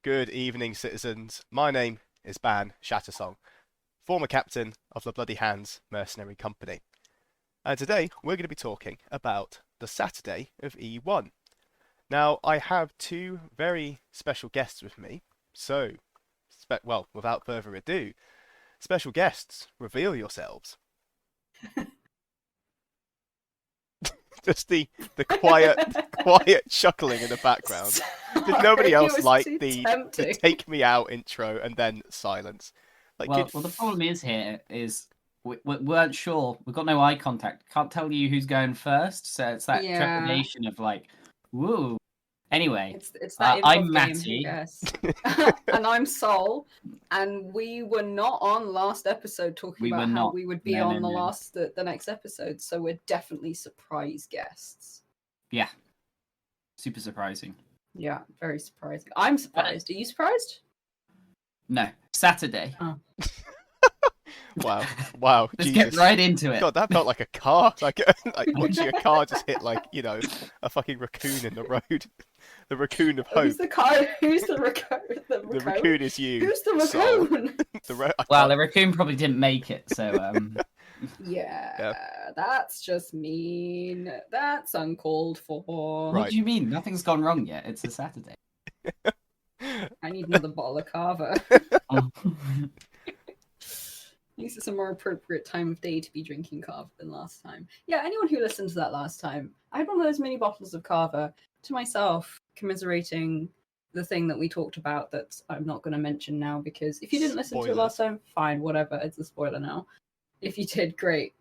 Good evening, citizens. My name is Ban Shattersong, former captain of the Bloody Hands Mercenary Company. And today we're going to be talking about the Saturday of E1. Now, I have two very special guests with me, so, without further ado, special guests, reveal yourselves. Just the quiet chuckling in the background. Did nobody Sorry, it else was like too the tempting. take me out intro and then silence? Like, Well, the problem is we weren't sure. We've got no eye contact. Can't tell you who's going first, so it's that Yeah. trepidation of like, woo. Anyway, It's that improv I'm game, Matty. yes. And I'm Sol, and we were not on last episode talking We about were how not. we would be No, on no, no. the next episode, so we're definitely surprise guests. Yeah, super surprising. Yeah, very surprising. I'm surprised. Are you surprised? No, Saturday. Oh. Wow. Let's Jesus. get right into it. God, that felt like a car. Like watching a car just hit a fucking raccoon in the road. The raccoon of hope. Who's the car? Who's the raccoon? The raccoon is you. Who's the Sol. raccoon? Well, the raccoon probably didn't make it, so Yeah, that's just mean. That's uncalled for. Right. What do you mean? Nothing's gone wrong yet. It's a Saturday. I need another bottle of Carver. Oh. This is a more appropriate time of day to be drinking Carver than last time. Yeah, anyone who listened to that last time, I had one of those mini bottles of Carver to myself, commiserating the thing that we talked about that I'm not going to mention now, because if you didn't listen to it last time, fine, whatever, it's a spoiler now. If you did, great.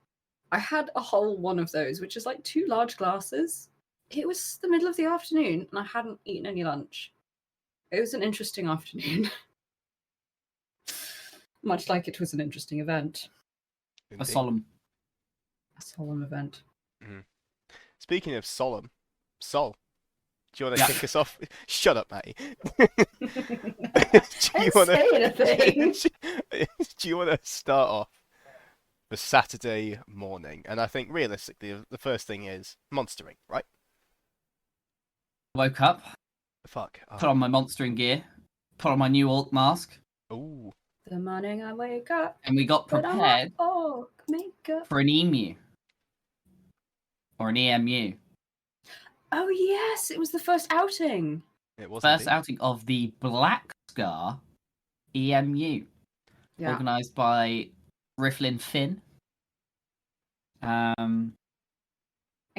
I had a whole one of those, which is like 2 large glasses. It was the middle of the afternoon, and I hadn't eaten any lunch. It was an interesting afternoon. Much like it was an interesting event. Indeed. A solemn event. Mm-hmm. Speaking of solemn, Sol, do you want to kick us off? Shut up, Matty. Say anything. Do you want to start off the Saturday morning? And I think realistically, the first thing is monstering, right? Woke up. Fuck. Oh. Put on my monstering gear. Put on my new orc mask. Ooh. The morning I wake up, and we got prepared for an emu or an EMU. Oh yes, it was the first outing. It was first outing of the Black Scar EMU, organised by Rifflin Finn. In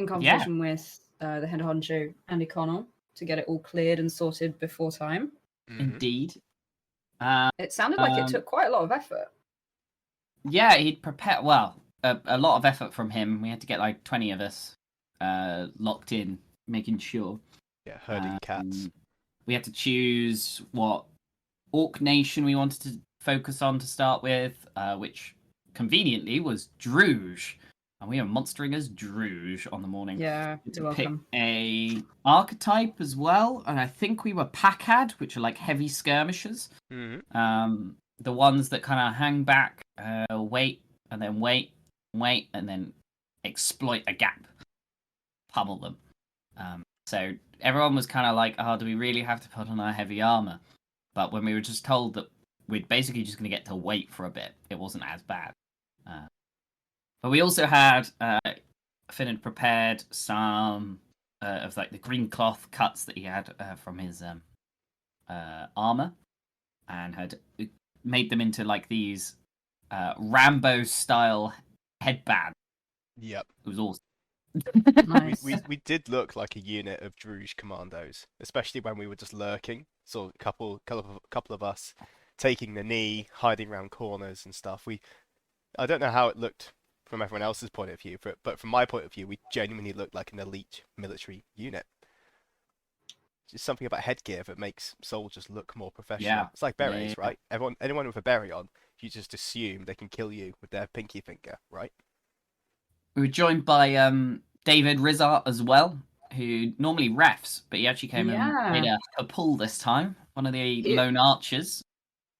competition with the head honcho Andy Connell to get it all cleared and sorted before time. Mm-hmm. Indeed. It sounded like it took quite a lot of effort. Yeah, he'd prepared. Well, a lot of effort from him. We had to get like 20 of us locked in, making sure. Yeah, herding cats. We had to choose what Orc Nation we wanted to focus on to start with, which conveniently was Druge. And we are monstering as Druge on the morning. Yeah, to pick a archetype as well, and I think we were Packad, which are like heavy skirmishers. Mm-hmm. The ones that kind of hang back, wait, and then exploit a gap, pummel them. So everyone was kind of like, "Oh, do we really have to put on our heavy armor?" But when we were just told that we're basically just going to get to wait for a bit, it wasn't as bad. But we also had Finn had prepared some of like the green cloth cuts that he had from his armor, and had made them into like these Rambo style headbands. Yep, it was awesome. Nice. we did look like a unit of Druge commandos, especially when we were just lurking. So a couple of us taking the knee, hiding around corners and stuff. I don't know how it looked from everyone else's point of view, but from my point of view, we genuinely looked like an elite military unit. Just something about headgear that makes soldiers look more professional. Yeah. It's like berets, right? Anyone with a beret on, you just assume they can kill you with their pinky finger, right? We were joined by David Rizart as well, who normally refs, but he actually came and made a pull this time. One of the lone archers.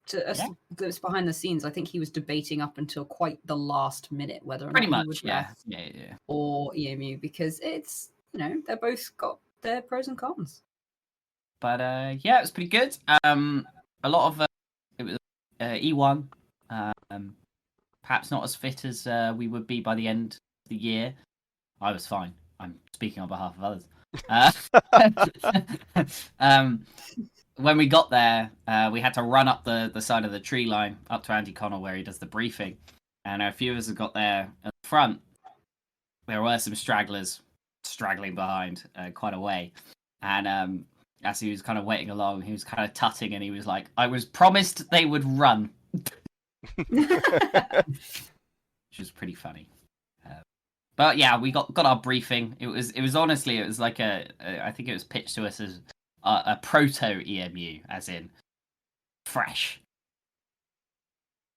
To us, that's behind the scenes, I think he was debating up until quite the last minute whether or Pretty not much, he would yeah. ref or EMU, because it's, they're both got their pros and cons. But yeah, it was pretty good. A lot of it was E1. Perhaps not as fit as we would be by the end of the year. I was fine. I'm speaking on behalf of others. When we got there, we had to run up the side of the tree line up to Andy Connell where he does the briefing. And a few of us had got there at the front. There were some stragglers straggling behind quite a way. And as he was kind of waiting along, he was kind of tutting and he was like, I was promised they would run. Which was pretty funny. But yeah, we got our briefing. It was honestly, it was like I think it was pitched to us as a proto EMU, as in fresh,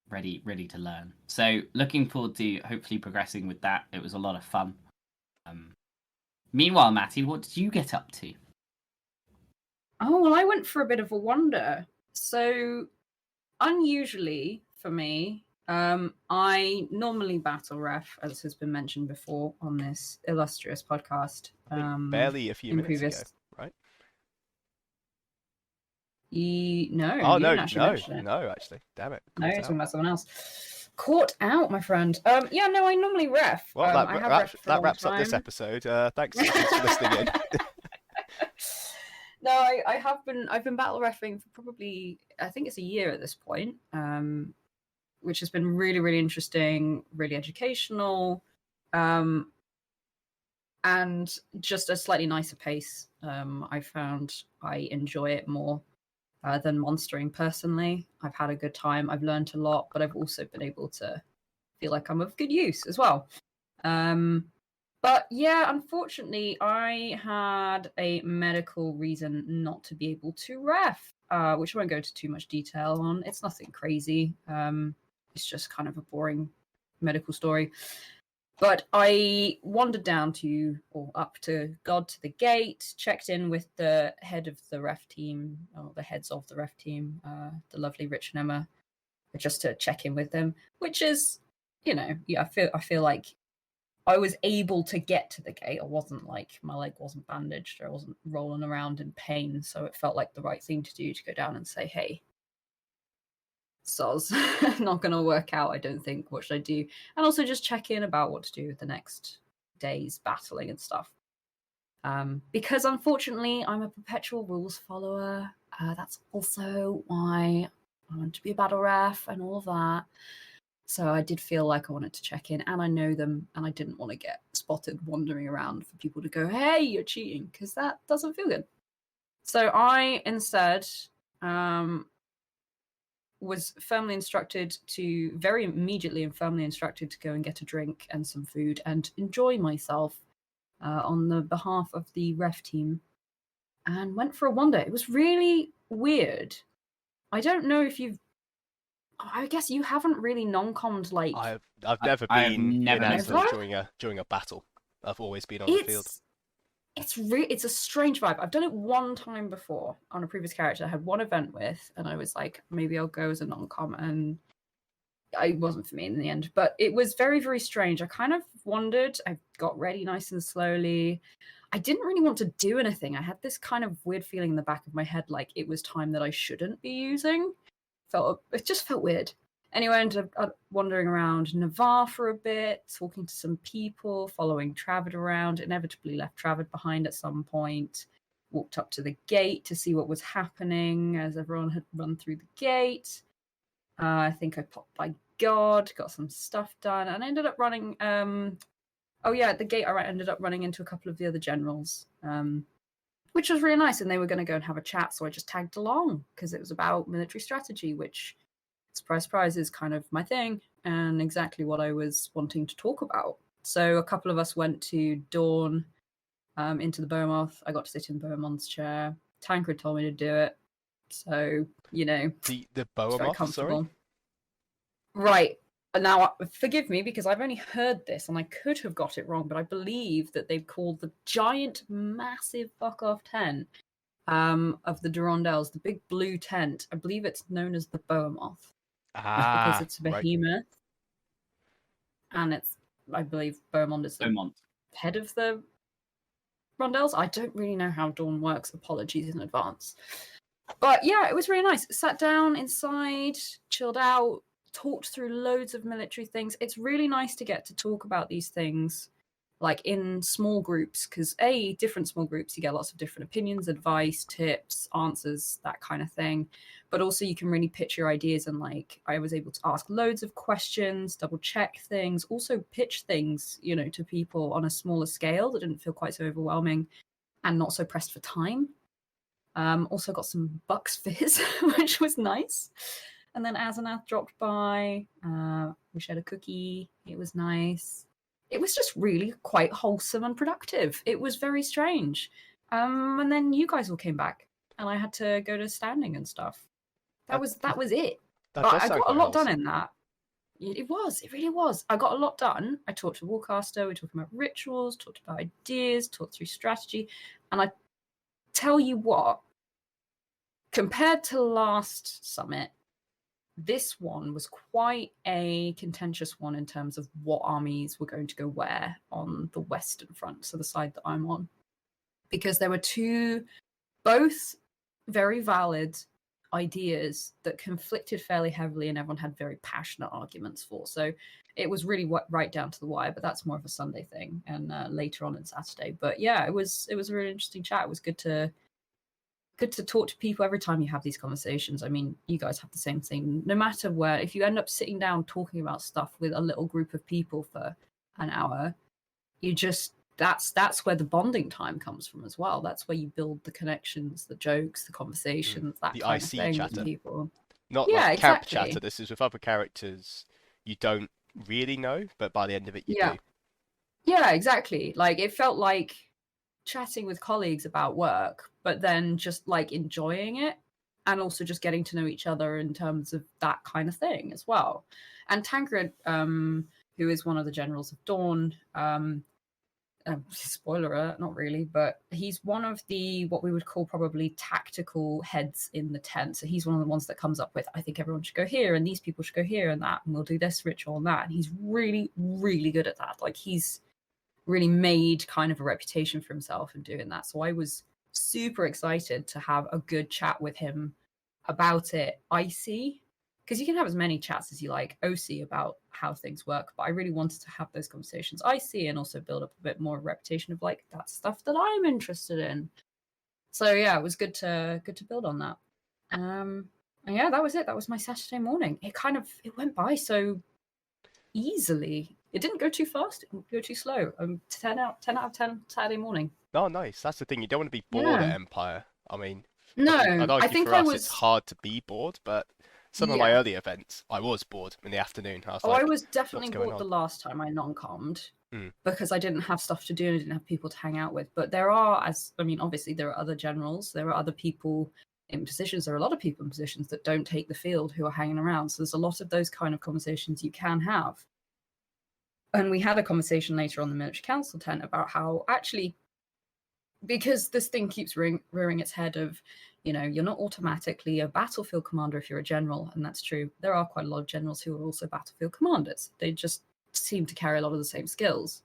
ready to learn. So looking forward to hopefully progressing with that. It was a lot of fun. Meanwhile, Matty, what did you get up to? Oh, well, I went for a bit of a wander. So unusually for me, I normally battle ref, as has been mentioned before on this illustrious podcast. I think barely a few minutes ago, right? No, Oh, you no, didn't actually mention it. no, actually. Damn it. No, you're talking about someone else. Caught out, my friend. Yeah, no, I normally ref. Well, I have refed for a long wraps up this time. episode. Thanks for listening in. No, I've been battle reffing for probably, I think it's a year at this point, which has been really, really interesting, really educational, and just a slightly nicer pace. I found I enjoy it more than monstering personally. I've had a good time. I've learned a lot, but I've also been able to feel like I'm of good use as well. But yeah, unfortunately, I had a medical reason not to be able to ref, which I won't go into too much detail on. It's nothing crazy. It's just kind of a boring medical story. But I wandered down to, or up to God to the gate, checked in with the head of the ref team, or the heads of the ref team, the lovely Rich and Emma, just to check in with them, which is, yeah, I feel like I was able to get to the gate. I wasn't like, my leg wasn't bandaged or I wasn't rolling around in pain. So it felt like the right thing to do to go down and say, hey, soz, not going to work out, I don't think. What should I do? And also just check in about what to do with the next day's battling and stuff. Because unfortunately, I'm a perpetual rules follower. That's also why I want to be a battle ref and all of that. So I did feel like I wanted to check in, and I know them, and I didn't want to get spotted wandering around for people to go, hey, you're cheating, because that doesn't feel good. So I instead was very immediately and firmly instructed to go and get a drink and some food and enjoy myself on the behalf of the ref team, and went for a wander. It was really weird. I don't know if I guess you haven't really non-commed like. I've never been in Anvil Never? during a battle. I've always been on the field. It's a strange vibe. I've done it one time before on a previous character I had one event with, and I was like, maybe I'll go as a non-com, and it wasn't for me in the end. But it was very, very strange. I kind of wandered. I got ready nice and slowly. I didn't really want to do anything. I had this kind of weird feeling in the back of my head, like it was time that I shouldn't be using. It just felt weird. Anyway, I ended up wandering around Navarre for a bit, talking to some people, following Travid around, inevitably left Travid behind at some point, walked up to the gate to see what was happening as everyone had run through the gate. I think I popped by God, got some stuff done, and I ended up running... at the gate I ended up running into a couple of the other generals, which was really nice, and they were going to go and have a chat, so I just tagged along, because it was about military strategy, which... surprise, surprise, is kind of my thing and exactly what I was wanting to talk about. So a couple of us went to Dawn into the Beaumont. I got to sit in Beaumont's chair. Tancred told me to do it. So, The Beaumont, sorry? Right. Now, forgive me, because I've only heard this, and I could have got it wrong, but I believe that they've called the giant, massive fuck-off tent of the Durandals, the big blue tent. I believe it's known as the Beaumont. Because it's a behemoth. Right. And I believe Beaumont is the head of the... rondels. I don't really know how Dawn works. Apologies in advance. But yeah, it was really nice. Sat down inside, chilled out, talked through loads of military things. It's really nice to get to talk about these things like in small groups, because different small groups, you get lots of different opinions, advice, tips, answers, that kind of thing. But also you can really pitch your ideas, and like I was able to ask loads of questions, double check things, also pitch things, to people on a smaller scale that didn't feel quite so overwhelming and not so pressed for time. Also got some Bucks Fizz, which was nice. And then Azanath dropped by. We shared a cookie. It was nice. It was just really quite wholesome and productive. It was very strange. And then you guys all came back, and I had to go to standing and stuff. That was it. That But does I sound got a quite lot done wholesome. in that. It really was. I got a lot done. I talked to Warcaster. We talked about rituals, talked about ideas, talked through strategy, and I tell you what, compared to last summit, this one was quite a contentious one in terms of what armies were going to go where on the Western Front, so the side that I'm on. Because there were two, both very valid ideas that conflicted fairly heavily, and everyone had very passionate arguments for. So it was really right down to the wire, but that's more of a Sunday thing, and later on in Saturday. But yeah, it was a really interesting chat. It was good to talk to people every time you have these conversations. I mean, you guys have the same thing. No matter where, if you end up sitting down talking about stuff with a little group of people for an hour, that's where the bonding time comes from as well. That's where you build the connections, the jokes, the conversations, that The kind of IC thing chatter. with people. Not Yeah, like camp exactly. chatter. This is with other characters you don't really know, but by the end of it you Yeah. do. Yeah, exactly. Like it felt like chatting with colleagues about work, but then just like enjoying it, and also just getting to know each other in terms of that kind of thing as well. And Tancred, who is one of the generals of Dawn, spoiler alert, not really, but he's one of the what we would call probably tactical heads in the tent. So he's one of the ones that comes up with, I think everyone should go here, and these people should go here, and that, and we'll do this ritual and that. And he's really, really good at that. Like he's really made kind of a reputation for himself in doing that. So I was super excited to have a good chat with him about it. IC, because you can have as many chats as you like, OC, about how things work, but I really wanted to have those conversations IC and also build up a bit more reputation of like, that's stuff that I'm interested in. So yeah, it was good to build on that. And yeah, that was it. That was my Saturday morning. It went by so easily. It didn't go too fast. It didn't go too slow. 10 out of 10 Saturday morning. Oh, nice. That's the thing. You don't want to be bored at Yeah. Empire. I mean, No, I'd I argue think for I us it's was. hard to be bored, but some of my Yeah. early events, I was bored in the afternoon. I was I like, was definitely what's going bored the on? last time I non-commed Hmm. because I didn't have stuff to do and I didn't have people to hang out with. But there are, obviously there are other generals, there are other people in positions, there are a lot of people in positions that don't take the field who are hanging around. So there's a lot of those kind of conversations you can have. And we had a conversation later on the military council tent about how actually, because this thing keeps rearing its head of, you're not automatically a battlefield commander if you're a general, and that's true. There are quite a lot of generals who are also battlefield commanders. They just seem to carry a lot of the same skills.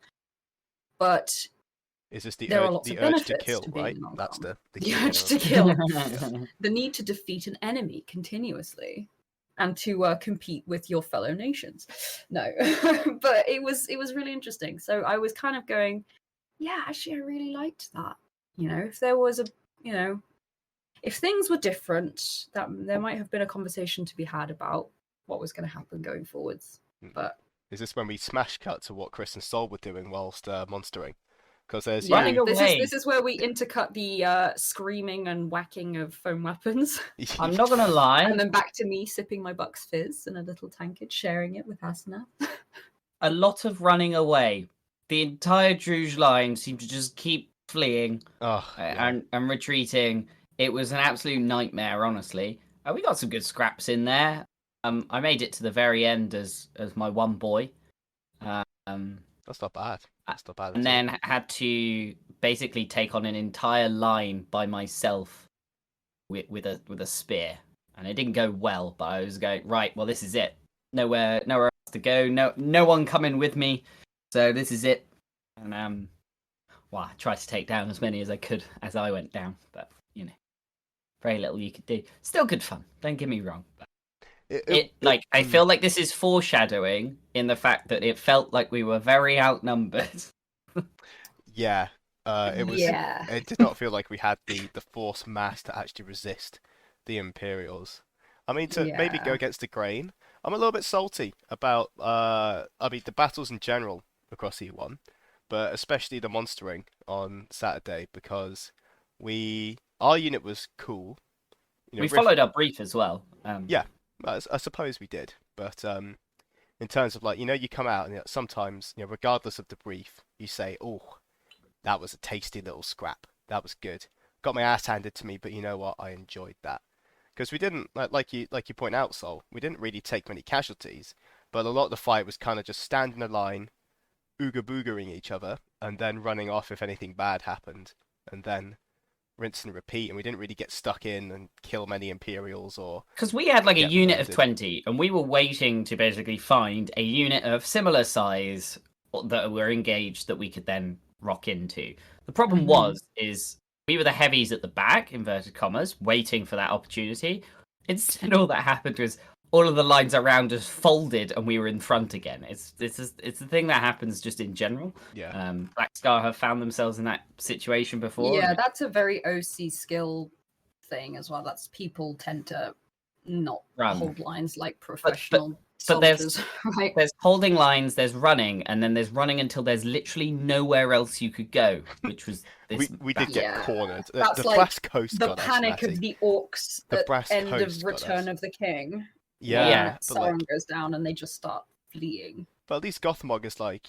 But Is this there are lots the of urge to benefits kill, to being right? a non-com. That's the The key urge to general. kill, the need to defeat an enemy continuously, and to compete with your fellow nations. No, but it was really interesting. So I was kind of going, yeah, actually, I really liked that. If there was if things were different, that there might have been a conversation to be had about what was going to happen going forwards. But Is this when we smash cut to what Chris and Sol were doing whilst monstering? Because there's yeah, Running away. this is where we intercut the screaming and whacking of foam weapons, I'm not gonna lie. and then back to me sipping my Bucks Fizz in a little tankard, sharing it with Asana. A lot of running away. The entire Druge line seemed to just keep fleeing yeah. and retreating. It was an absolute nightmare, honestly. We got some good scraps in there. I made it to the very end as my one boy. That's not bad. That's not bad. And then had to basically take on an entire line by myself with a spear, and it didn't go well. But I was going, right, well, this is it. Nowhere else to go. No one coming with me. So this is it. And well, I tried to take down as many as I could as I went down, but very little you could do. Still good fun. Don't get me wrong. But I feel like this is foreshadowing in the fact that it felt like we were very outnumbered. Yeah, it was. Yeah. It did not feel like we had the force mass to actually resist the Imperials. I mean, to maybe go Yeah. against the grain. I'm a little bit salty about. I mean, the battles in general across E1, but especially the monstering on Saturday because our unit was cool. We Riff. followed our brief as well. Yeah, I suppose we did, but in terms of like you come out and sometimes regardless of the brief, you say, "Oh, that was a tasty little scrap. That was good. Got my ass handed to me, but you know what? I enjoyed that." Because we didn't like you point out, Sol. We didn't really take many casualties, but a lot of the fight was kind of just standing in a line, ooga boogering each other, and then running off if anything bad happened, and then rinse and repeat. And we didn't really get stuck in and kill many Imperials or because we had like a get unit of murdered. 20, and we were waiting to basically find a unit of similar size that were engaged that we could then rock into. The problem is we were the heavies at the back, inverted commas, waiting for that opportunity. Instead, all that happened was all of the lines around us folded, and we were in front again. It's the thing that happens just in general. Yeah. Black Scar have found themselves in that situation before. Yeah, that's a very OC skill thing as well. That's people tend to not hold lines like professional but soldiers, right? There's holding lines, there's running, and then there's running until there's literally nowhere else you could go, which was this. We did get Yeah. cornered. That's The like Brass Coast the got us, panic of Matty. the orcs The at Brass end Coast of got Return us. of the King. Yeah, When but like, Sauron goes down and they just start fleeing. but at least Gothmog is like,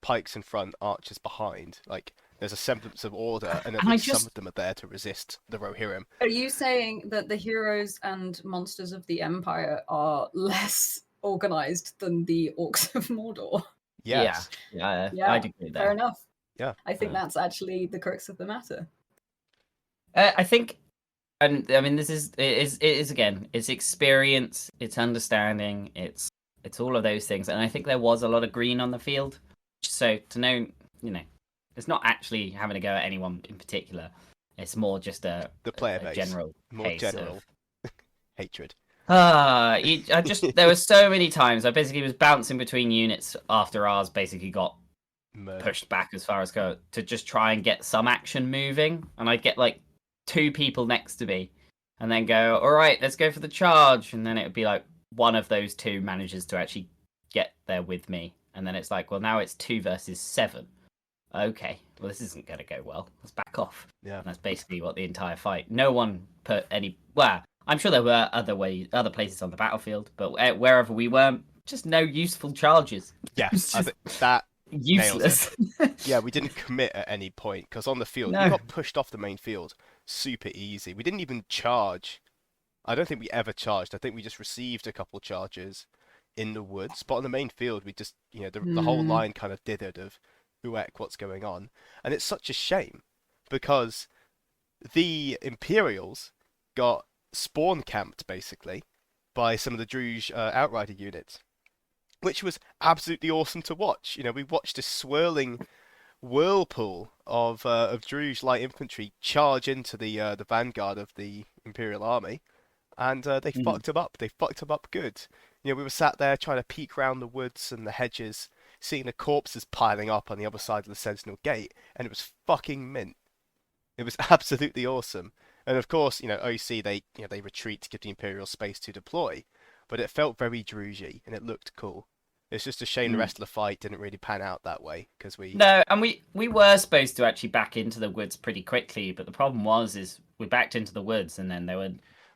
pikes in front, archers behind. Like, there's a semblance of order, and at And least some of them are there to resist the Rohirrim. Are you saying that the heroes and monsters of the Empire are less organized than the orcs of Mordor? Yes. Yeah, Yeah, I'd agree there. fair enough. Yeah. I think that's actually the crux of the matter. I think, and I mean, it is again, it's experience, it's understanding, it's all of those things, and I think there was a lot of green on the field, so to know, it's not actually having to go at anyone in particular. It's more just The player a base. general More case general of hatred. there were so many times I basically was bouncing between units after ours basically got Murder. pushed back as far as go to just try and get some action moving, and I'd get like 2 people next to me and then go, all right, let's go for the charge, and then it would be like one of those 2 manages to actually get there with me, and then it's like, well, now it's 2 versus 7. Okay, well, this isn't going to go well, let's back off. Yeah. And that's basically what the entire fight, no one put any, well, I'm sure there were other places on the battlefield, but wherever we were, just no useful charges. Yes, I think that useless. Yeah, we didn't commit at any point because on the field No. we got pushed off the main field super easy. We didn't even charge. I don't think we ever charged. I think we just received a couple charges in the woods, but on the main field we just the whole line kind of dithered of Uek, what's going on, and it's such a shame because the Imperials got spawn camped basically by some of the Druge Outrider units, which was absolutely awesome to watch. We watched this swirling whirlpool of Druge light infantry charge into the vanguard of the Imperial army, and they fucked them up. They fucked them up good. We were sat there trying to peek round the woods and the hedges, seeing the corpses piling up on the other side of the Sentinel Gate, and it was fucking mint. It was absolutely awesome. And of course, OC they retreat to give the Imperial space to deploy, but it felt very Drugey and it looked cool. It's just a shame the rest of the fight didn't really pan out that way because No, and we were supposed to actually back into the woods pretty quickly, but the problem is we backed into the woods and then there were.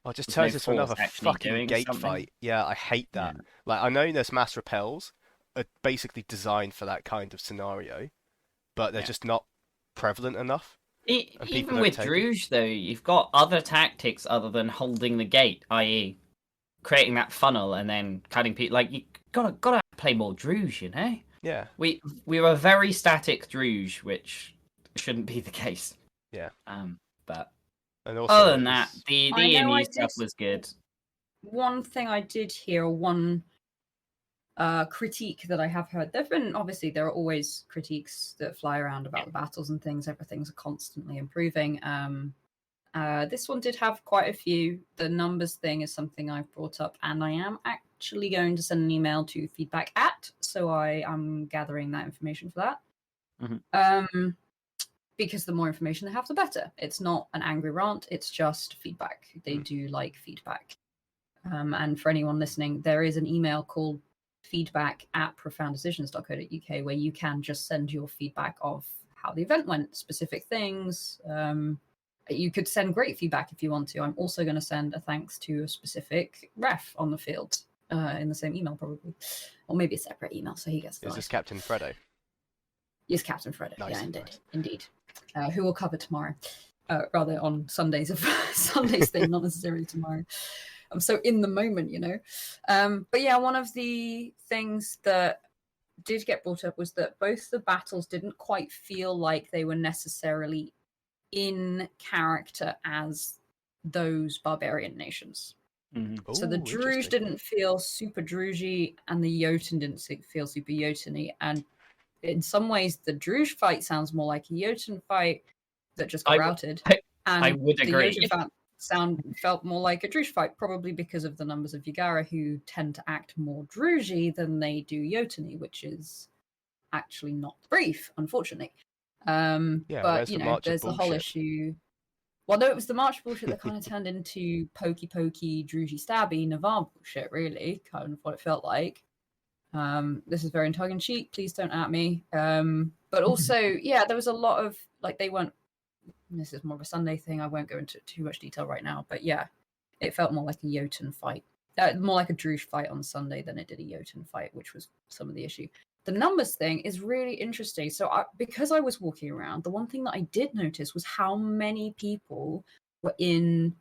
Well, it just There's turns no into another force actually fucking doing gate something. fight. Yeah, I hate that. Like, I know there's mass repels are basically designed for that kind of scenario, but they're just not prevalent enough. And people Even don't with take it. Druge, though, you've got other tactics other than holding the gate, i.e., creating that funnel and then cutting people. Like, you gotta play more Druge, you know. Yeah, We were very static Druge, which shouldn't be the case. yeah. But And also, other than that, the I know E&E I stuff did- was good. One thing I did hear, one critique that I have heard. There are always critiques that fly around about the battles and things. Everything's constantly improving. This one did have quite a few. The numbers thing is something I've brought up, and I am actually going to send an email to feedback at, so I am gathering that information for that. Mhm. Because the more information they have, the better. It's not an angry rant, it's just feedback. They Mm. do like feedback. And for anyone listening, there is an email called feedback@profounddecisions.co.uk where you can just send your feedback of how the event went, specific things. You could send great feedback if you want to. I'm also going to send a thanks to a specific ref on the field in the same email, probably. Or maybe a separate email, so he gets the Is this list. Captain Freddo? Yes, Captain Freddo. Nice, Yeah, indeed. nice. Indeed. Who will cover tomorrow. Rather on Sundays of Sunday's thing, not necessarily tomorrow. I'm so in the moment, you know. But yeah, one of the things that did get brought up was that both the battles didn't quite feel like they were necessarily in character as those barbarian nations. Mhm. So the Ooh, Druge interesting. didn't feel super Drugey, and the Jotun didn't feel super Jotun-y. And in some ways, the Druge fight sounds more like a Jotun fight that just got I- routed. I And would the agree. Jotun felt more like a Druge fight, probably because of the numbers of Yagara who tend to act more Drugey than they do Jotun-y, which is actually not brief, unfortunately. Yeah, But where's you the know, march of there's the whole bullshit? issue. Well, no, it was the March bullshit that kind of turned into pokey Drugey stabby Navarre bullshit, really, kind of what it felt like. This is very tongue in cheek, please don't at me. But also, yeah, there was a lot of like they weren't this is more of a Sunday thing. I won't go into too much detail right now, but yeah, it felt more like a Jotun fight. More like a Druge fight on Sunday than it did a Jotun fight, which was some of the issue. The numbers thing is really interesting. So because I was walking around, the one thing that I did notice was how many people were in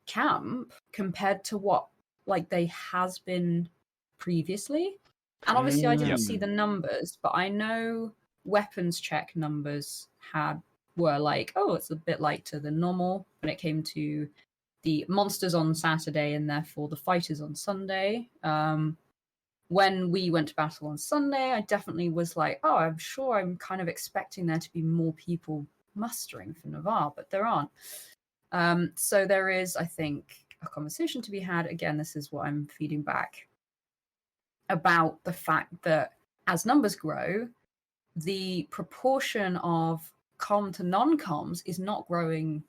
camp compared to what like they has been previously. And obviously I didn't see the numbers, but I know weapons check numbers were like, oh, it's a bit lighter than normal when it came to the monsters on Saturday and therefore the fighters on Sunday. When we went to battle on Sunday, I definitely was like, oh, I'm sure I'm kind of expecting there to be more people mustering for Navarre, but there aren't. So there is, I think, a conversation to be had. Again, this is what I'm feeding back about the fact that as numbers grow, the proportion of com to non-coms is not growing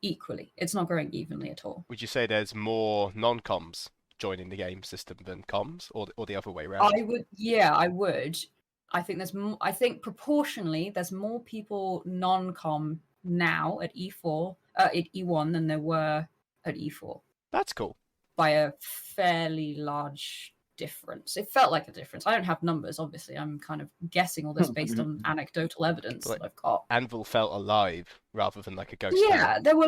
equally. It's not growing evenly at all. Would you say there's more non-coms joining the game system than comms, or the other way around? I would. I think I think proportionally, there's more people non-com now at E4, at E1 than there were at E4 That's cool. by a fairly large difference. It felt like a difference. I don't have numbers, obviously. I'm kind of guessing all this based on anecdotal evidence Like, that I've got. Anvil felt alive rather than like a ghost Yeah, town. there were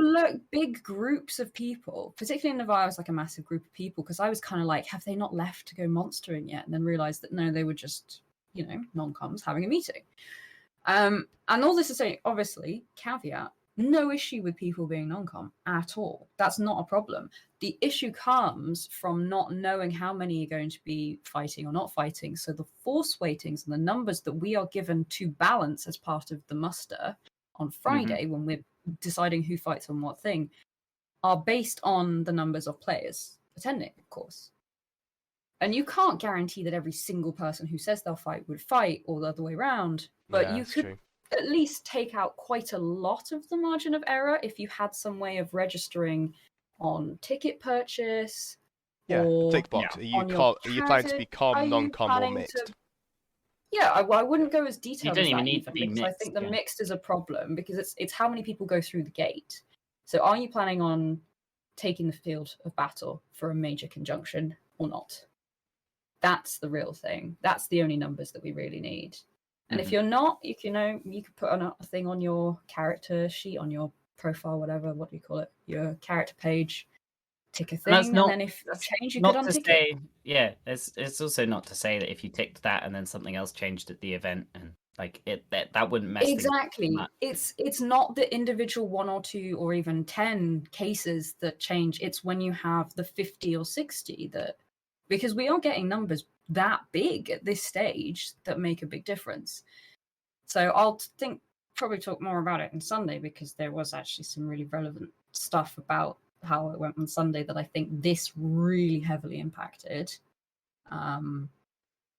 big groups of people, particularly in Navarre. It was like a massive group of people because I was kind of like, have they not left to go monstering yet? And then realized that no, they were just, non-coms having a meeting. And all this is saying, obviously, caveat, no issue with people being non-com at all. That's not a problem. The issue comes from not knowing how many are going to be fighting or not fighting. So the force weightings and the numbers that we are given to balance as part of the muster on Friday when we're deciding who fights on what thing are based on the numbers of players attending, of course. And you can't guarantee that every single person who says they'll fight would fight or the other way around, but Yeah, you that's could true. at least take out quite a lot of the margin of error if you had some way of registering on ticket purchase Yeah, or tick box. on your Are you planning to be Are com, you non-com, or planning mixed? to? Yeah, I wouldn't go as detailed don't as even that need to even be because I mixed, think the yeah. mixed is a problem because it's how many people go through the gate. So are you planning on taking the field of battle for a major conjunction or not? That's the real thing. That's the only numbers that we really need. And if you're not, you could put on a thing on your character sheet, on your profile, whatever, what do you call it? Your character page, tick a thing, and then if you change, you could Not to untick it. say, yeah. It's also not to say that if you ticked that and then something else changed at the event, and like that wouldn't mess things up Exactly. too much. It's not the individual 1 or 2 or even 10 cases that change. It's when you have the 50 or 60 that because we are getting numbers that big at this stage that make a big difference. So I'll probably talk more about it on Sunday, because there was actually some really relevant stuff about how it went on Sunday that I think this really heavily impacted.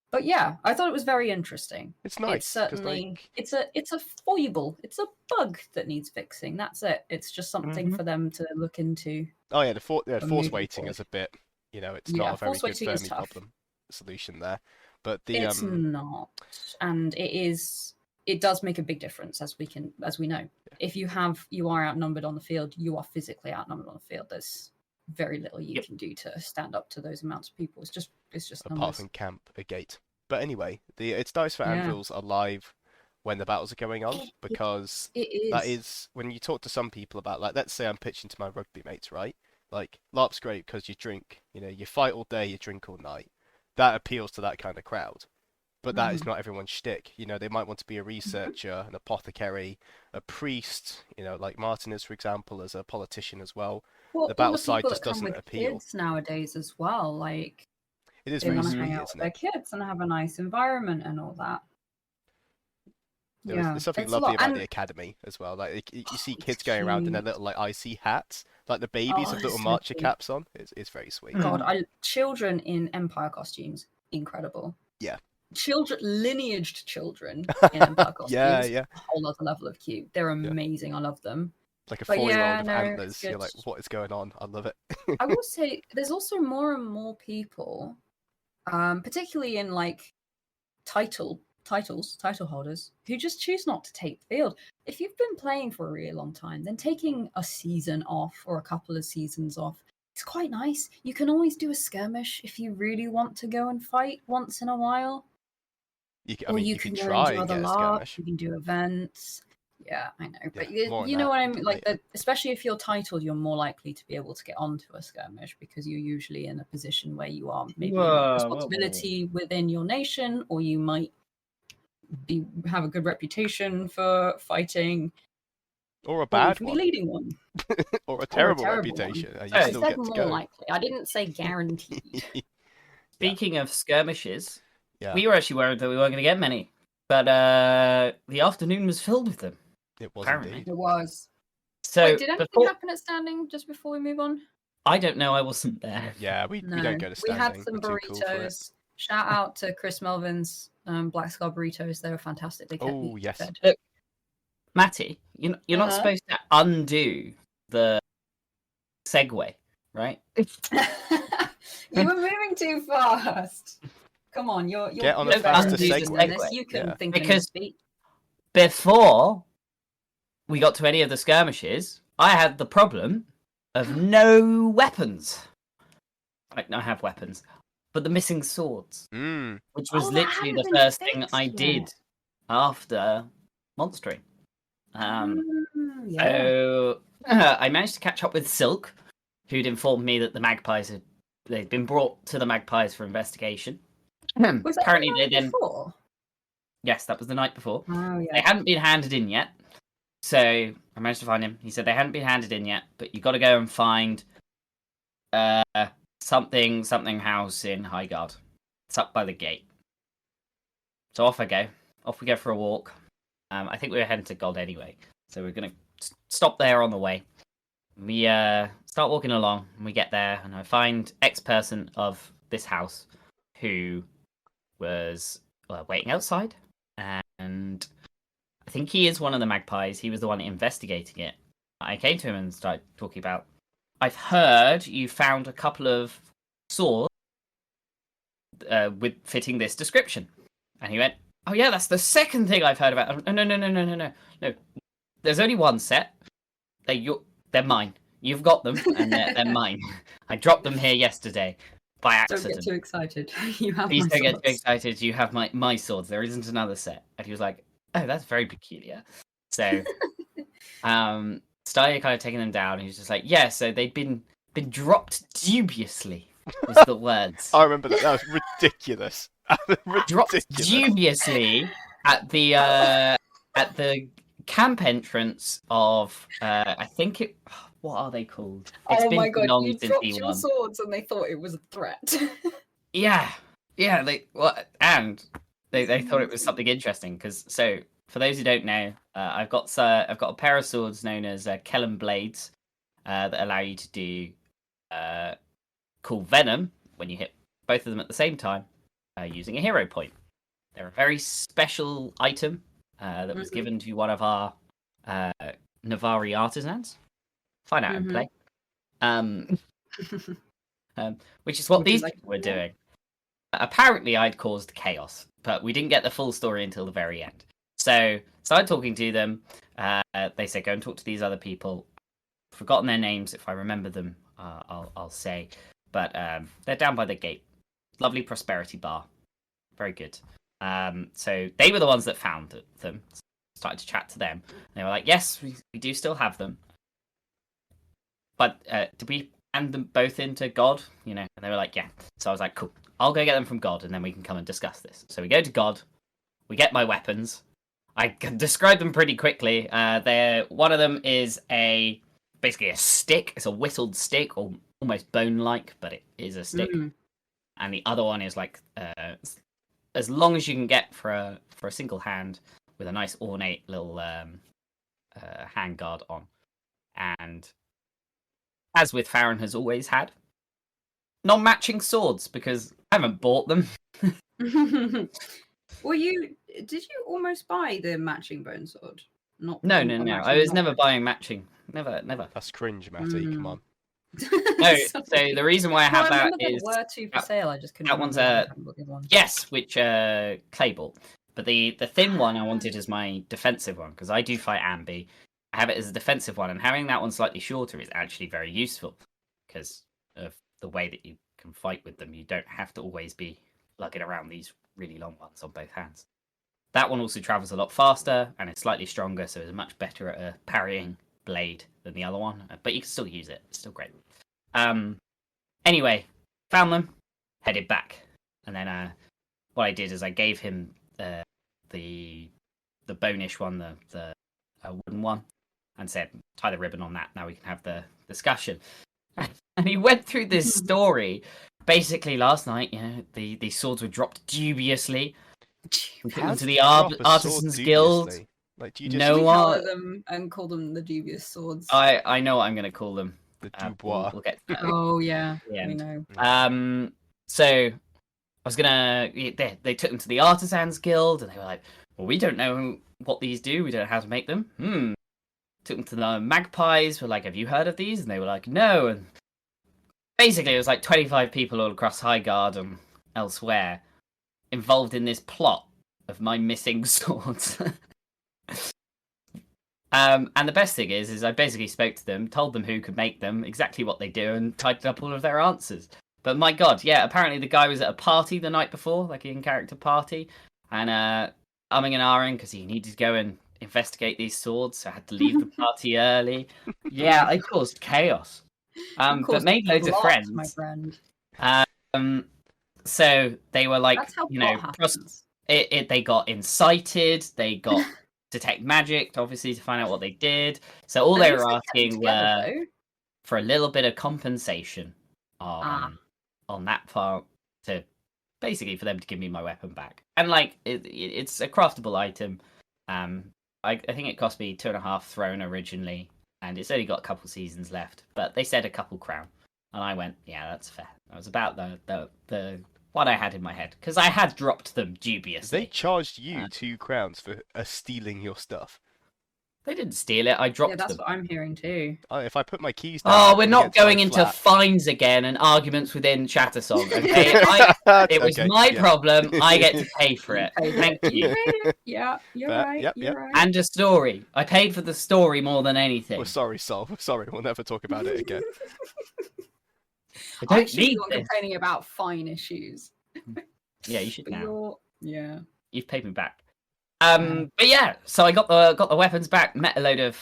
But yeah, I thought it was very interesting. It's nice. It's certainly it's a foible. It's a bug that needs fixing. That's it. It's just something for them to look into. Oh yeah, the force moving waiting forward. is a bit, it's not a very force good waiting is Fermi tough. problem solution there. But the It's not, and it does make a big difference, as we know. If you are outnumbered on the field, you are physically outnumbered on the field. There's very little you can do to stand up to those amounts of people. It's just apart numbers. from camp a gate. But anyway, it's nice for Anvils alive when the battles are going on, because that is when you talk to some people about, like, let's say I'm pitching to my rugby mates, right? Like, LARP's great because you drink, you fight all day, you drink all night. That appeals to that kind of crowd. But that is not everyone's shtick. They might want to be a researcher, an apothecary, a priest, like Martin is, for example, as a politician as well. Well, the battle all the side people just that come doesn't with appeal. Kids nowadays as well, like, It is they want to risky, hang out with isn't their it? kids and have a nice environment and all that. There's something it's lovely a lot. about And the academy as well. Like, you see it's kids going around in their cute. little, like, icy hats, like the babies Oh, have it's little so marcher cute. caps on. It's very sweet. God, children in Empire costumes, incredible. Yeah. Lineaged children in Empire costumes, yeah. a whole other level of cute. They're amazing. I love them. Like a But 4-year-old yeah, of no, it's antlers. good. You're like, what is going on? I love it. I will say there's also more and more people, particularly in like title holders, who just choose not to take the field. If you've been playing for a really long time, then taking a season off or a couple of seasons off, it's quite nice. You can always do a skirmish if you really want to go and fight once in a while. You You can can go and try do and other get a LARPs, skirmish. you can do events. Yeah, I know. But more on you know that what I mean? Like, later. especially if you're titled, you're more likely to be able to get onto a skirmish because you're usually in a position where you are maybe in responsibility within your nation, or you might have a good reputation for fighting. Or a Or you bad can one. be leading one. Or a terrible reputation. One. And you still I said get to more go. likely. I didn't say guaranteed. Speaking of skirmishes, Yeah. we were actually worried that we weren't going to get many, but the afternoon was filled with them. It was Apparently. indeed. It was. So Wait, did anything happen at standing just before we move on? I don't know. I wasn't there. Yeah, we don't go to standing. We had some We're too cool for it. burritos. Shout out to Chris Melvin's Black Scar burritos. They were fantastic. They kept me fed. Look, Matty, you're not supposed to undo the segue, right? You were moving too fast. Come on, you're get on you're a faster segue. You can think because in speed. Before we got to any of the skirmishes, I had the problem of no weapons. I have weapons, but the missing swords, which was literally the first thing I did after monstering. So I managed to catch up with Silk, who'd informed me that the magpies they'd been brought to the magpies for investigation. Was that Apparently, the night before? Yes, that was the night before. Oh, yeah. They hadn't been handed in yet, so I managed to find him. He said they hadn't been handed in yet, but you got to go and find something house in Highguard. It's up by the gate. So off I go. Off we go for a walk. I think we were heading to God anyway, so we're gonna stop there on the way. We start walking along, and we get there, and I find ex-person of this house who was waiting outside, and I think he is one of the magpies. He was the one investigating it. I came to him and started talking about, I've heard you found a couple of swords with fitting this description. And he went, oh yeah, that's the second thing I've heard about. No. There's only one set. They're mine. You've got them, and they're mine. I dropped them here yesterday by accident. Don't get too excited. Please don't get too excited. You have my swords. There isn't another set. And he was like, oh, that's very peculiar. So, started kind of taking them down. He was just like, yeah, so they'd been dropped dubiously, was the words. I remember that. That was ridiculous. Dropped dubiously at the camp entrance of I think it. What are they called? It's oh been my god! long You since dropped E1. your swords and they thought it was a threat. Yeah, yeah. They thought it was something interesting because for those who don't know, I've got a pair of swords known as Kellen blades that allow you to do call venom when you hit both of them at the same time using a hero point. They're a very special item that was given to one of our Navari artisans. Find out and play. Which is what these people were doing. Apparently, I'd caused chaos, but we didn't get the full story until the very end. So, started talking to them. They said, go and talk to these other people. Forgotten their names. If I remember them, I'll say. But they're down by the gate. Lovely prosperity bar. Very good. So they were the ones that found them. Started to chat to them. They were like, yes, we do still have them. But did we hand them both into God? You know, and they were like, yeah. So I was like, cool. I'll go get them from God, and then we can come and discuss this. So we go to God. We get my weapons. I can describe them pretty quickly. One of them is basically a stick. It's a whittled stick, or almost bone-like, but it is a stick. And the other one is like as long as you can get for a single hand, with a nice ornate little handguard on. And as with Farron has always had, non-matching swords because I haven't bought them. Well, did you almost buy the matching bone sword? No. I was never buying matching. Never. That's cringe, Matty. Come on. No, so the reason why I have that is there were two for sale. I just couldn't. That one's which Clay bought. But the thin one I wanted as my defensive one because I do fight Ambi. I have it as a defensive one, and having that one slightly shorter is actually very useful because of the way that you can fight with them. You don't have to always be lugging around these really long ones on both hands. That one also travels a lot faster and it's slightly stronger, so it's much better at a parrying blade than the other one. But you can still use it. It's still great. Anyway, found them, headed back, and then what I did is I gave him the bone-ish one, the wooden one, and said, tie the ribbon on that. Now we can have the discussion. And he went through this story. Basically, last night, you know, the swords were dropped dubiously. We took them to the Artisans Guild. Like, do you just colour them and call them the dubious swords? I know what I'm going to call them. The Dubois. We'll get to that. Oh yeah, we know. So I was gonna. They took them to the Artisans Guild, and they were like, "Well, we don't know what these do. We don't know how to make them." Took them to the Magpies. We're like, "Have you heard of these?" And they were like, "No." And basically, it was like 25 people all across Highguard and elsewhere involved in this plot of my missing swords. And the best thing is I basically spoke to them, told them who could make them, exactly what they do, and typed up all of their answers. But my god, yeah, apparently the guy was at a party the night before, like an in-character party, and umming and ahhing because he needed to go and investigate these swords, so I had to leave the party early. Yeah, I caused chaos. But made loads of friends. My friend. So they were like, That's how you know, they got incited, they got detect magic, obviously, to find out what they did. So all they were asking were for a little bit of compensation on that part, to basically for them to give me my weapon back. And like it's a craftable item. I think it cost me 2.5 throne originally, and it's only got a couple seasons left. But they said a couple crown, and I went, yeah, that's fair. That was about the what I had in my head, because I had dropped them dubiously. They charged you 2 crowns for stealing your stuff. They didn't steal it. I dropped them. Yeah, that's what I'm hearing too. If I put my keys down... Oh, we're not going into fines again and arguments within Shattersong, okay? It was my problem. I get to pay for it. Thank you. Yeah, you're right. Yep. Right. And a story. I paid for the story more than anything. We're sorry, Sol. Sorry, we'll never talk about it again. I should be complaining about fine issues. Yeah, you should now. Yeah. You've paid me back. But yeah, so I got the weapons back, met a load of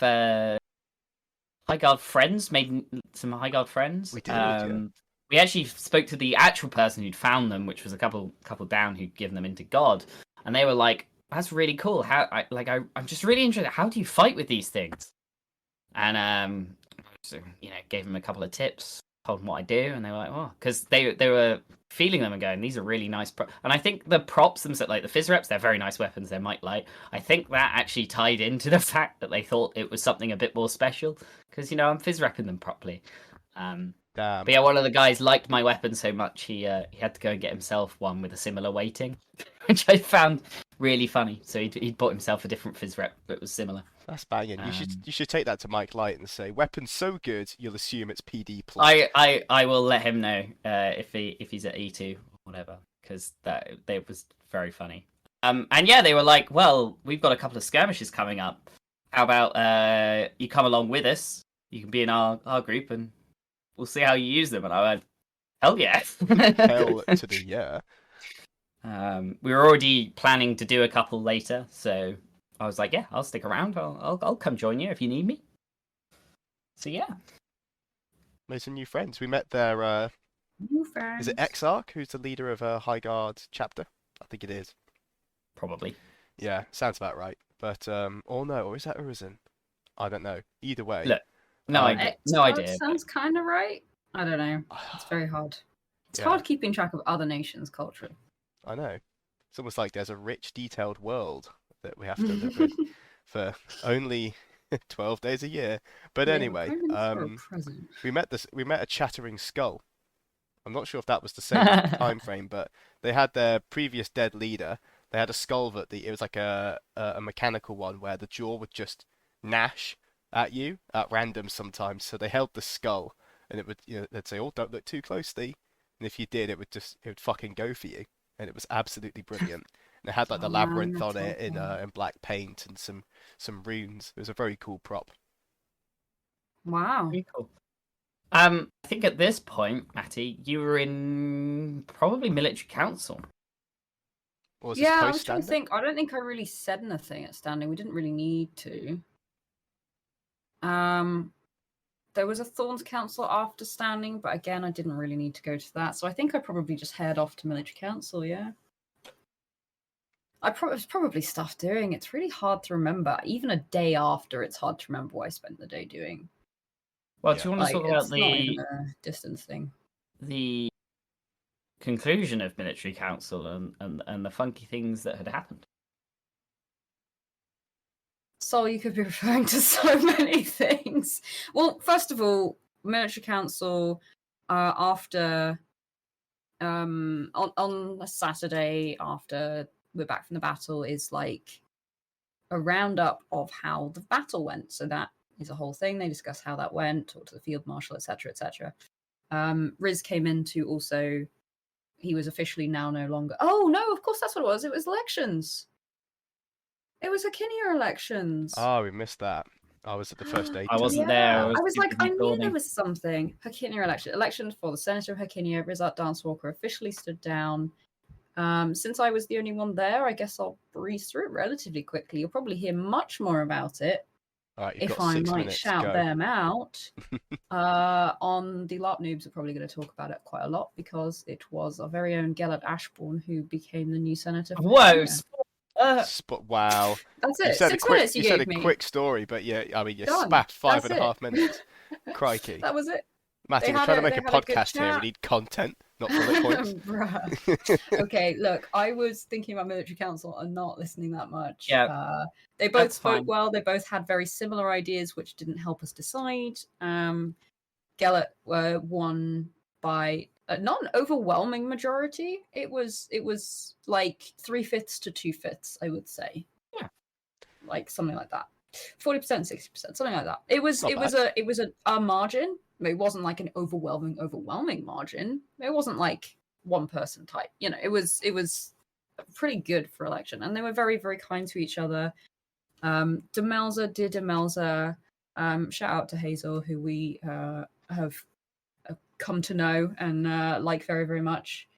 Highguard friends, made some Highguard friends. We did, yeah. We actually spoke to the actual person who'd found them, which was a couple down who'd given them into God, and they were like, "That's really cool. I'm just really interested. How do you fight with these things?" And so, you know, gave them a couple of tips. told them what I do, and they were like, "Oh," because they were feeling them and going, "These are really nice." And I think the props themselves, like the fizz reps, they're very nice weapons. They're might light. I think that actually tied into the fact that they thought it was something a bit more special because I'm fizz repping them properly. Damn. But yeah, one of the guys liked my weapon so much he had to go and get himself one with a similar weighting, which I found really funny. So he'd bought himself a different fizz rep that was similar. That's banging. You should take that to Mike Light and say, "Weapon's so good, you'll assume it's PD plus." I will let him know if he's at E2 or whatever, because that was very funny. And yeah, they were like, "Well, we've got a couple of skirmishes coming up. How about you come along with us? You can be in our group, and we'll see how you use them." And I went, "Hell yeah!" Hell to the yeah. We were already planning to do a couple later, so I was like, "Yeah, I'll stick around. I'll come join you if you need me." So yeah, Made some new friends. We met their New friends. is it Exarch, who's the leader of a High Guard chapter? I think it is. probably. Yeah, sounds about right. But or no, or is that Urizen? I don't know. Either way. Look, no idea. No idea. Sounds kind of right. I don't know. It's very hard. It's Yeah. hard keeping track of other nations' culture. I know. It's almost like there's a rich, detailed world that we have to live in for only 12 days a year. But anyway, we met a chattering skull. I'm not sure if that was the same time frame, but they had their previous dead leader. They had a skull that it was like a mechanical one where the jaw would just gnash at you at random sometimes. So they held the skull, and it would they'd say, "Oh, don't look too closely," and if you did, it would fucking go for you, and it was absolutely brilliant. And it had like the labyrinth on it in black paint and some runes. It was a very cool prop. Wow. Very cool. I think at this point, Matty, you were in probably military council. Or was Yeah, I this was trying to post-standing? think. I don't think I really said anything at standing. We didn't really need to. There was a Thorns Council after standing, but again, I didn't really need to go to that. So I think I probably just head off to military council. Yeah. It's probably stuff doing. It's really hard to remember. Even a day after, it's hard to remember what I spent the day doing. Well, do you want to talk about it's not even a distance thing. the conclusion of military council and the funky things that had happened? So you could be referring to so many things. Well, first of all, military council after on a Saturday after we're back from the battle is like a roundup of how the battle went. So that is a whole thing. They discuss how that went, talk to the field marshal, etc., etc. Riz came in to also. He was officially now no longer. Oh no! Of course, that's what it was. It was elections. It was Hakinia elections. Oh, we missed that. I was at the first day. I wasn't there. I was like, I knew recording. there was something. Hakinia election for the Senator of Hakinia. Rizat Dancewalker officially stood down. Since I was the only one there, I guess I'll breeze through it relatively quickly. You'll probably hear much more about it All right, you've if got I 6 might minutes. shout Go. them out. On the LARP noobs are probably going to talk about it quite a lot because it was our very own Gellert Ashbourne who became the new senator. Whoa! Wow. That's You it. said 6 minutes you gave said me. a quick story, but yeah, I mean, you Done. spat five That's and a half minutes. Crikey. That was it. Matty, They we're had trying to a- make they a had a good podcast here. We chat. need content, not bullet points. Bruh. Okay, look, I was thinking about military council and not listening that much. Yeah, They both that's spoke fine. well. They both had very similar ideas, which didn't help us decide. Gellert won by not an overwhelming majority. It was like 3/5 to 2/5, I would say. Yeah, like something like that. 40%, 60%, something like that. It was a margin. It wasn't like an overwhelming margin. It wasn't like one person type. It was pretty good for election, and they were very, very kind to each other. Demelza did Demelza. Shout out to Hazel, who we have come to know and like very, very much.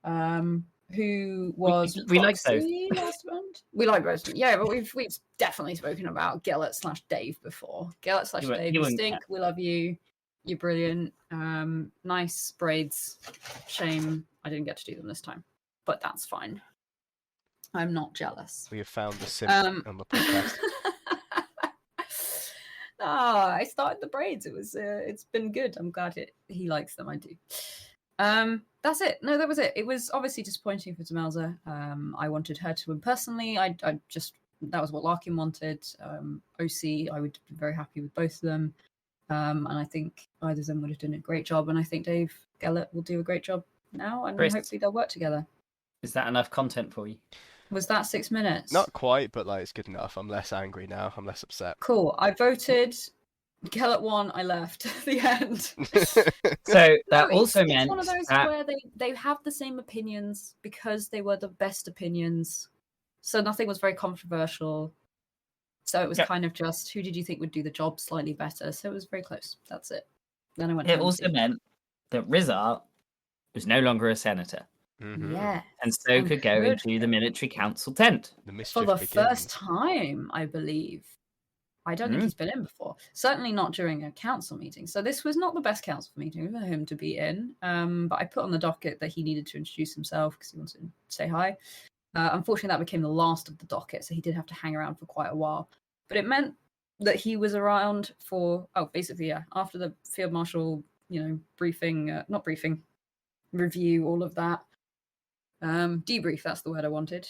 Who was we like both. last round? We like both. Yeah, but we've definitely spoken about Gellert/Dave before. Gellert/Dave, you stink. We love you. You're brilliant. Nice braids. Shame I didn't get to do them this time, but that's fine. I'm not jealous. We have found the simp on the podcast. I started the braids. It's been good. I'm glad he likes them. I do. That's it. No, that was it. It was obviously disappointing for Demelza. I wanted her to win personally. I just that was what Larkin wanted. OC, I would be very happy with both of them. And I think either of them would have done a great job. And I think Dave Gellert will do a great job now, and Chris, hopefully they'll work together. is that enough content for you? Was that 6 minutes? Not quite, but like it's good enough. I'm less angry now. I'm less upset. Cool. I voted. Gellert won. I left at the end. So that No, also it's meant one of those that where they have the same opinions because they were the best opinions. So nothing was very controversial. So it was kind of just who did you think would do the job slightly better? So it was very close. That's it. Then I went. it also meant that Rizart was no longer a senator. Yeah, And so could go into the military council tent. The mischief for the begins. first time, I believe. I don't think he's been in before. Certainly not during a council meeting. So this was not the best council meeting for him to be in. But I put on the docket that he needed to introduce himself because he wanted to say hi. Unfortunately, that became the last of the docket, so he did have to hang around for quite a while. But it meant that he was around for after the field marshal, briefing, not briefing, review, all of that. Debrief, that's the word I wanted.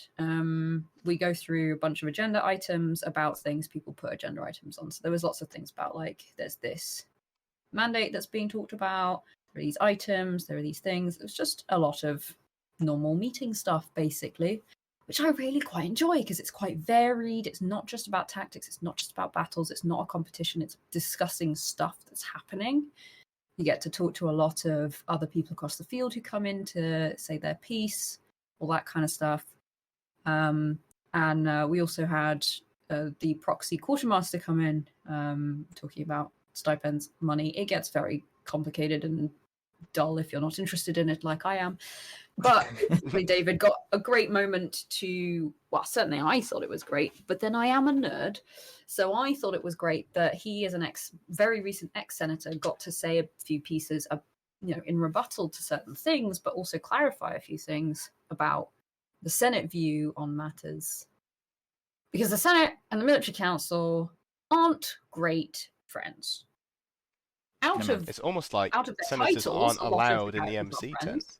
We go through a bunch of agenda items about things people put agenda items on. So there was lots of things about there's this mandate that's being talked about, there are these items, there are these things. It was just a lot of normal meeting stuff, basically, which I really quite enjoy because it's quite varied. It's not just about tactics, it's not just about battles, it's not a competition, it's discussing stuff that's happening. You get to talk to a lot of other people across the field who come in to say their piece, all that kind of stuff. And we also had the proxy quartermaster come in, talking about stipends, money. It gets very complicated and dull if you're not interested in it like I am. But David got a great moment certainly I thought it was great, but then I am a nerd. So I thought it was great that he, as an very recent ex-senator, got to say a few pieces, in rebuttal to certain things, but also clarify a few things about the Senate view on matters. Because the Senate and the Military Council aren't great friends. It's almost like out of their senators titles, aren't a lot of allowed in the characters are MC friends. tent.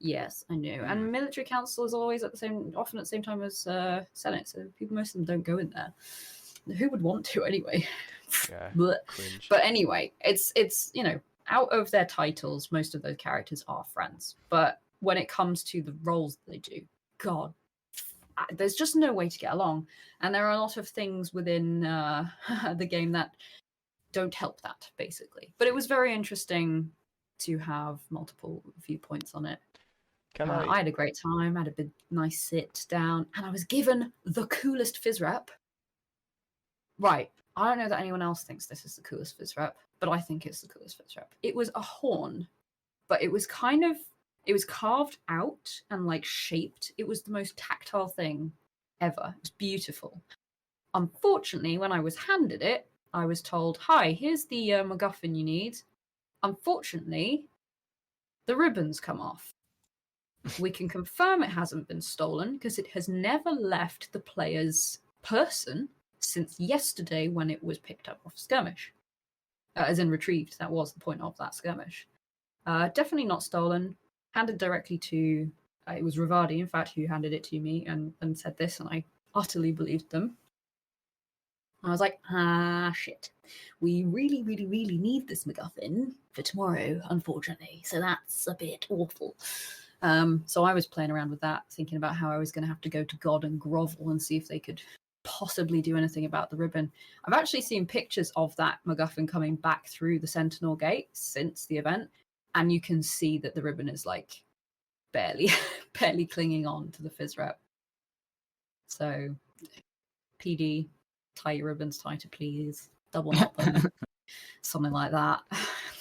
Yes, I know. And military council is always often at the same time as Senate, so most of them don't go in there. Who would want to anyway? Yeah, cringe. But anyway, it's out of their titles, most of those characters are friends. But when it comes to the roles they do, God, there's just no way to get along. And there are a lot of things within the game that don't help that, basically. But it was very interesting to have multiple viewpoints on it. I had a great time. I had a big, nice sit down, and I was given the coolest fizz wrap. Right. I don't know that anyone else thinks this is the coolest fizz wrap, but I think it's the coolest fizz wrap. It was a horn, but it was carved out and shaped. It was the most tactile thing ever. It was beautiful. Unfortunately, when I was handed it, I was told, "Hi, here's the MacGuffin you need." Unfortunately, the ribbons come off. We can confirm it hasn't been stolen because it has never left the player's person since yesterday when it was picked up off skirmish. As in retrieved. That was the point of that skirmish. Definitely not stolen. Handed directly to... it was Rivardi, in fact, who handed it to me and said this, and I utterly believed them. I was like, shit. We really, really, really need this MacGuffin for tomorrow, unfortunately. So that's a bit awful. So I was playing around with that, thinking about how I was going to have to go to God and grovel and see if they could possibly do anything about the ribbon. I've actually seen pictures of that MacGuffin coming back through the Sentinel Gate since the event, and you can see that the ribbon is barely clinging on to the fizz wrap. So, PD, tie your ribbons tighter, please. Double knot them. Something like that.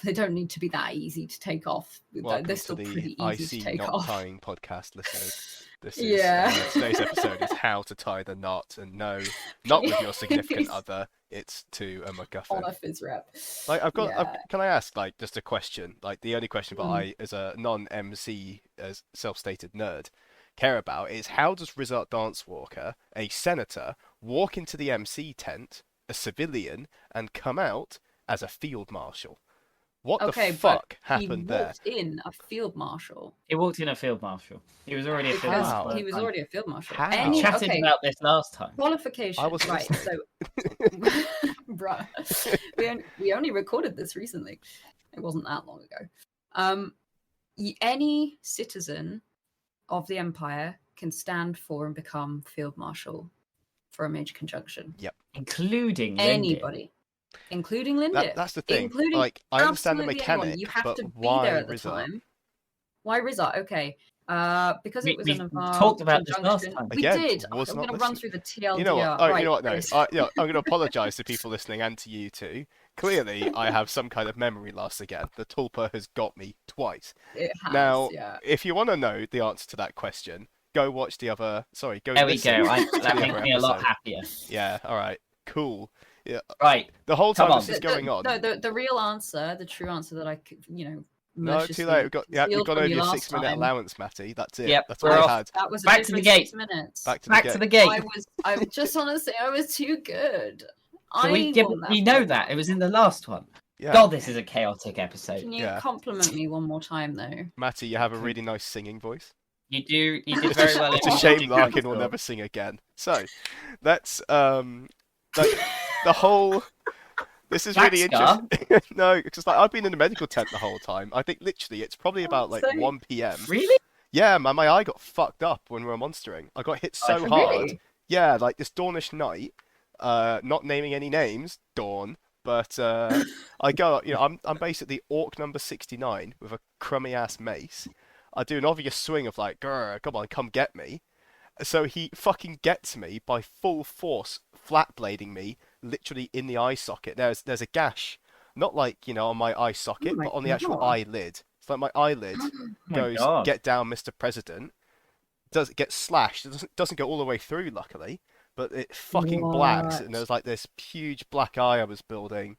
They don't need to be that easy to take off. Welcome They're still to the pretty easy to take Not off. Tying podcast, listeners. This is today's episode is how to tie the knot, and no, not with your significant other. It's to a MacGuffin. On a fizz wrap. Can I ask just a question? The only question that I, as a non-MC, as self-stated nerd, care about is how does Rizart Dancewalker, a senator, walk into the MC tent a civilian and come out as a field marshal. What Okay, the but fuck he happened there? walked in a field marshal He walked in a field marshal. He was already a field because marshal. he was already a field marshal. How? We chatted Okay, about this last time. qualification. I was Right, listening. so bruh, we only recorded this recently. It wasn't that long ago. Any citizen of the Empire can stand for and become field marshal for a major conjunction. Yep. Including Lindir. Anybody, including Lindir. That's the thing. Including Like, I understand the absolutely anyone. mechanic, You have but to be why there at the Rizza? time. Why Rizza? Okay. Because it was We an talked about this last conjunction. time. We Again, did. was I'm not going to run listening. through the TLDR. You know what? Right, you know what? No, Chris. I'm going to apologise to people listening and to you too. Clearly, I have some kind of memory loss again. The tulpa has got me twice. It has, Now, yeah. if you want to know the answer to that question, go watch the other. Sorry, go. There we listen go. to That the makes other me a lot episode. happier. Yeah. All right. Cool. Yeah. Right. The whole Come time on. this is going on. No, the real answer, the true answer that I could, No, maliciously too late. We've concealed gone from over you your last 6-minute time. allowance, Matty. That's it. Yep, That's we're all I off. had. That was a Back to the different gate. 6 minutes. Back to Back the to gate. the gate. I just want to say I was too good. So we won know one. that. It was in the last one. Yeah. God, this is a chaotic episode. Can you Yeah. compliment me one more time, though? Matty, you have a really nice singing voice. You did very well. It's in a shame Magic Larkin will Council. never sing again. So, that's like the whole. This is really Black interesting. No, because like I've been in the medical tent the whole time. I think literally it's probably about like Same. 1 p.m. Really? Yeah, man, my eye got fucked up when we were monstering. I got hit so Oh, hard. really? Yeah, like this Dawnish night. Not naming any names, Dawn, but I go. I'm basically orc number 69 with a crummy ass mace. I do an obvious swing of like, "Grr, come on, come get me." So he fucking gets me by full force, flat blading me, literally in the eye socket. There's a gash, not like on my eye socket, Oh my but on the actual God. eyelid. It's like my eyelid Oh my goes, God. "Get down, Mr. President." Does get slashed? It doesn't go all the way through, luckily, but it fucking blacks, and What? there was like this huge black eye I was building,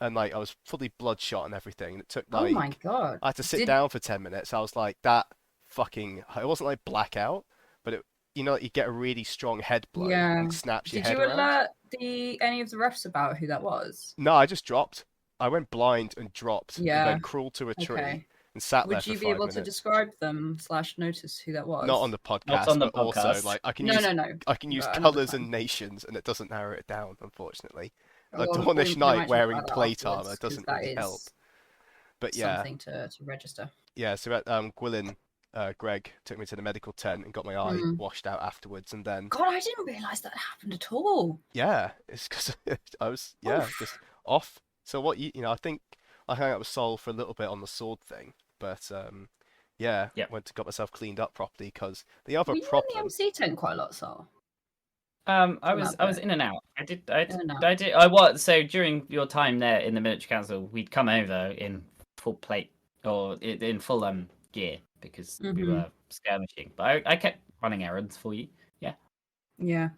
and like I was fully bloodshot and everything. And it took Oh like my god. I had to sit Did- down for 10 minutes. I was like, that fucking. It wasn't like blackout, but it. Like you get a really strong head blow Yeah. and snaps your Did head you around. alert any of the refs about who that was? No, I just dropped. I went blind and dropped, and Yeah. then crawled to a tree Okay. and sat there Would for you be 5 able to minutes. describe them / notice who that was? Not on the podcast, on the but also podcast. like I can No, use no. I can use Another colours time. and nations, and it doesn't narrow it down, unfortunately. A Well, Dawnish we might knight talk wearing about that plate afterwards, armor 'cause doesn't that really is help. But yeah, something to register. yeah. So at Gwilyn, Greg took me to the medical tent and got my eye Mm. washed out afterwards, and then God, I didn't realise that happened at all. yeah, it's because I was Oof. just off. So what I think I hung out with Sol for a little bit on the sword thing, but yeah, Yep. went to got myself cleaned up properly because the other Were you in the problem. MC tent quite a lot, Sol? I On was that bit. in and out. In and out. I did. I was so during your time there in the military council, we'd come over in full plate or in full gear because we Mhm. were skirmishing. But I kept running errands for you. Yeah.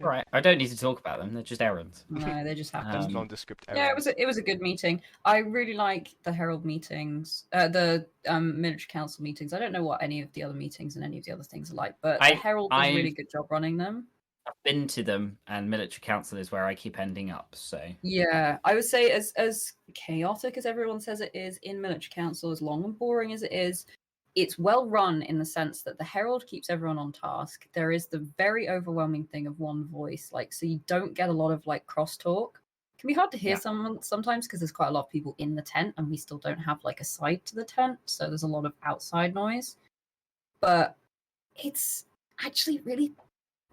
All right. I don't need to talk about them. They're just errands. No, they just Just happened. nondescript Yeah, errands. it was a good meeting. I really like the Herald meetings, the military council meetings. I don't know what any of the other meetings and any of the other things are like, but the Herald does a really good job running them. I've been to them, and military council is where I keep ending up. So Yeah, I would say as chaotic as everyone says it is in military council, as long and boring as it is, it's well run in the sense that the Herald keeps everyone on task. There is the very overwhelming thing of one voice, like so you don't get a lot of like crosstalk. It can be hard to hear Yeah. someone sometimes because there's quite a lot of people in the tent and we still don't have like a side to the tent, so there's a lot of outside noise. But it's actually really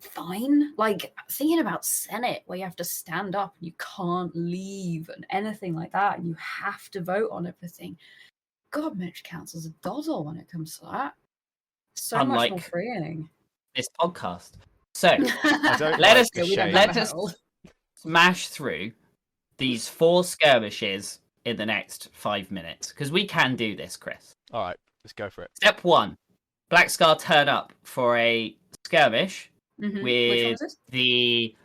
fine. Like thinking about Senate where you have to stand up and you can't leave and anything like that, and you have to vote on everything. God, military council's a doddle when it comes to that. So much more Unlike- freeing. this podcast. So I don't Let like us- the Yeah, we don't shade. have Let a us- Herald. smash through these 4 skirmishes in the next 5 minutes because we can do this, Chris. All right, let's go for it. Step 1: Black Scar turn up for a skirmish Mhm. Which one with was it? the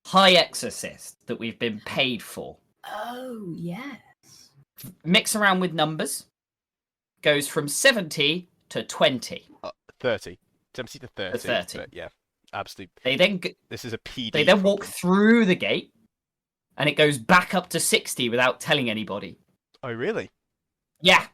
High Exorcist that we've been paid for. Oh, yes. Mix around with numbers. Goes from 70 to 20. 30. 70 to 30. 30. But yeah, absolutely. They then This is a PD. walk problem. through the gate. and it goes back up to 60 without telling anybody. Oh, really? Yeah.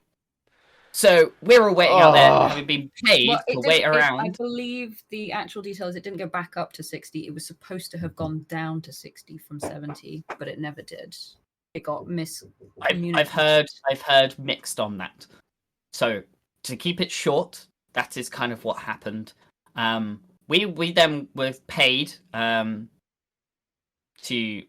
So we're all waiting out there, having been paid Well, to wait I around. believe the actual details, it didn't go back up to 60. It was supposed to have gone down to 60 from 70, but it never did. It got miscommunicated. I've heard mixed on that. So to keep it short, that is kind of what happened. We then were paid to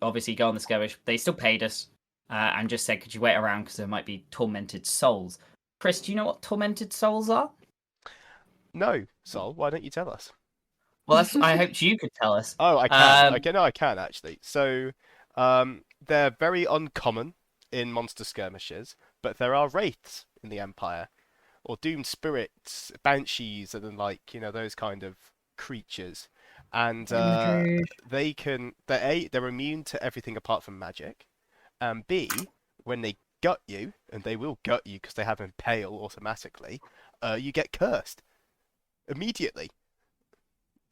obviously go on the skirmish. They still paid us and just said, could you wait around because there might be tormented souls. Chris, do you know what tormented souls are? No, Sol, why don't you tell us? Well, I hoped you could tell us. Oh, I can. Okay, no, I can actually. So, they're very uncommon in monster skirmishes, but there are wraiths in the Empire, or doomed spirits, banshees, and then those kind of creatures, and they're immune to everything apart from magic, and B, when they gut you, and they will gut you because they have impale automatically, you get cursed immediately,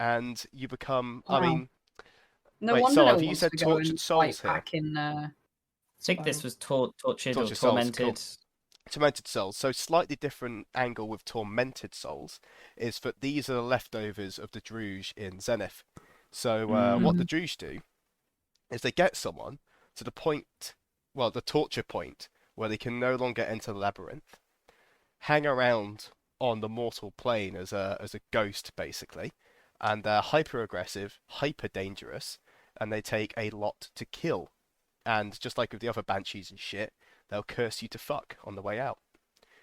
and you become. Wow. I mean, No wait, wonder so no have one you wants said to go tortured and souls fight here? back in. I think this was tortured or Tortured souls, tormented. cool. Tormented souls. So slightly different angle with tormented souls is that these are the leftovers of the Druge in Zenith. So what the Druge do is they get someone to the point, well, the torture point, where they can no longer enter the labyrinth, hang around on the mortal plane as a ghost basically, and they're hyper aggressive, hyper dangerous, and they take a lot to kill. And just like with the other banshees and shit, they'll curse you to fuck on the way out.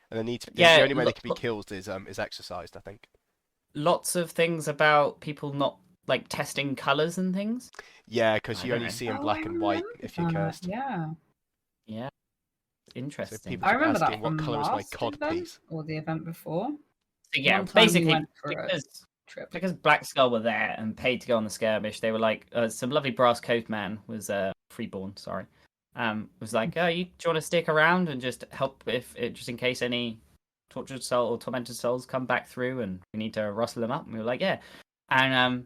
And the only way they can be killed is exercised, I think. Lots of things about people not like testing colors and things. Yeah, because I you don't only know. see in black and white if you're cursed. Yeah. Yeah, So interesting. people I keep remember that asking, what from colour is my last cod event piece? or the event before. So yeah, One time we basically went for a trip. because Black Skull were there and paid to go on the skirmish, they were like, some lovely brass coat man was freeborn, sorry. Was like, do you want to stick around and just help just in case any tortured soul or tormented souls come back through and we need to rustle them up? And we were like, yeah. And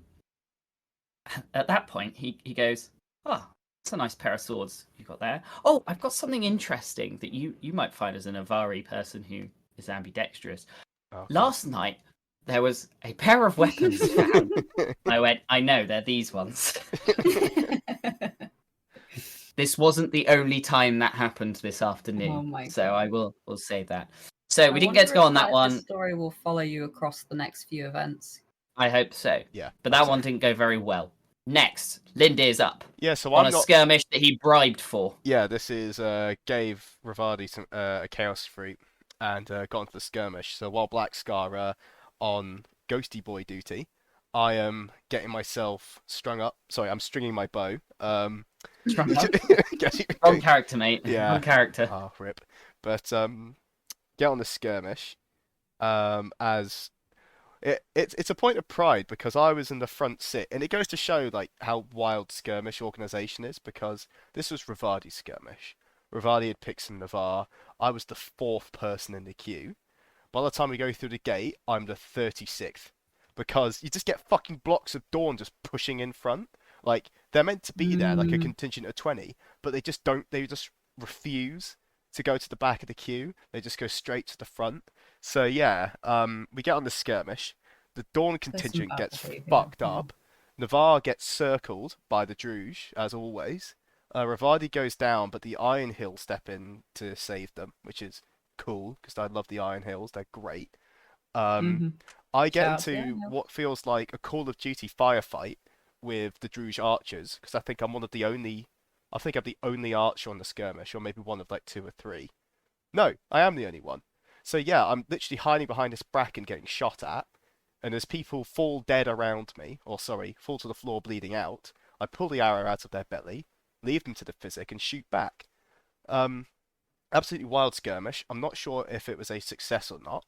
at that point, he goes, oh, that's a nice pair of swords you got there. Oh, I've got something interesting that you might find as an Avari person who is ambidextrous. Okay. Last night, there was a pair of weapons found. I went, I know, they're these ones. This wasn't the only time that happened this afternoon. Oh my so God. I will say that. So we didn't get to go on that one. This story will follow you across the next few events. I hope so. Yeah. But that one didn't go very well. Next, Lindir's up. Yeah, so on I'm a not... skirmish that he bribed for. Yeah, this is gave Ravadi some a chaos fruit and got into the skirmish. So while Black Scar on Ghosty Boy duty, I am getting myself strung up. Sorry, I'm stringing my bow. Strung up? Wrong character, mate. Yeah. Wrong character. Oh, rip. But get on the skirmish as it's a point of pride because I was in the front sit, and it goes to show like how wild skirmish organization is because this was Ravadi's skirmish. Ravadi had picked some Navarre. I was the 4th person in the queue. By the time we go through the gate, I'm the 36th because you just get fucking blocks of Dawn just pushing in front. Like they're meant to be there like a contingent of 20, but they just don't. They just refuse to go to the back of the queue. They just go straight to the front. So yeah, we get on the skirmish. The Dawn contingent gets fucked up. Navarre gets circled by the Druge, as always. Ravadi goes down, but the Iron Hill step in to save them, which is cool, because I love the Iron Hills. They're great. I get into what feels like a Call of Duty firefight with the Druge archers, because I think I'm the only archer on the skirmish, or maybe one of like 2 or 3. No, I am the only one. So yeah, I'm literally hiding behind this bracken getting shot at, and as people fall dead around me, or sorry, fall to the floor bleeding out, I pull the arrow out of their belly, leave them to the physic, and shoot back. Absolutely wild skirmish. I'm not sure if it was a success or not,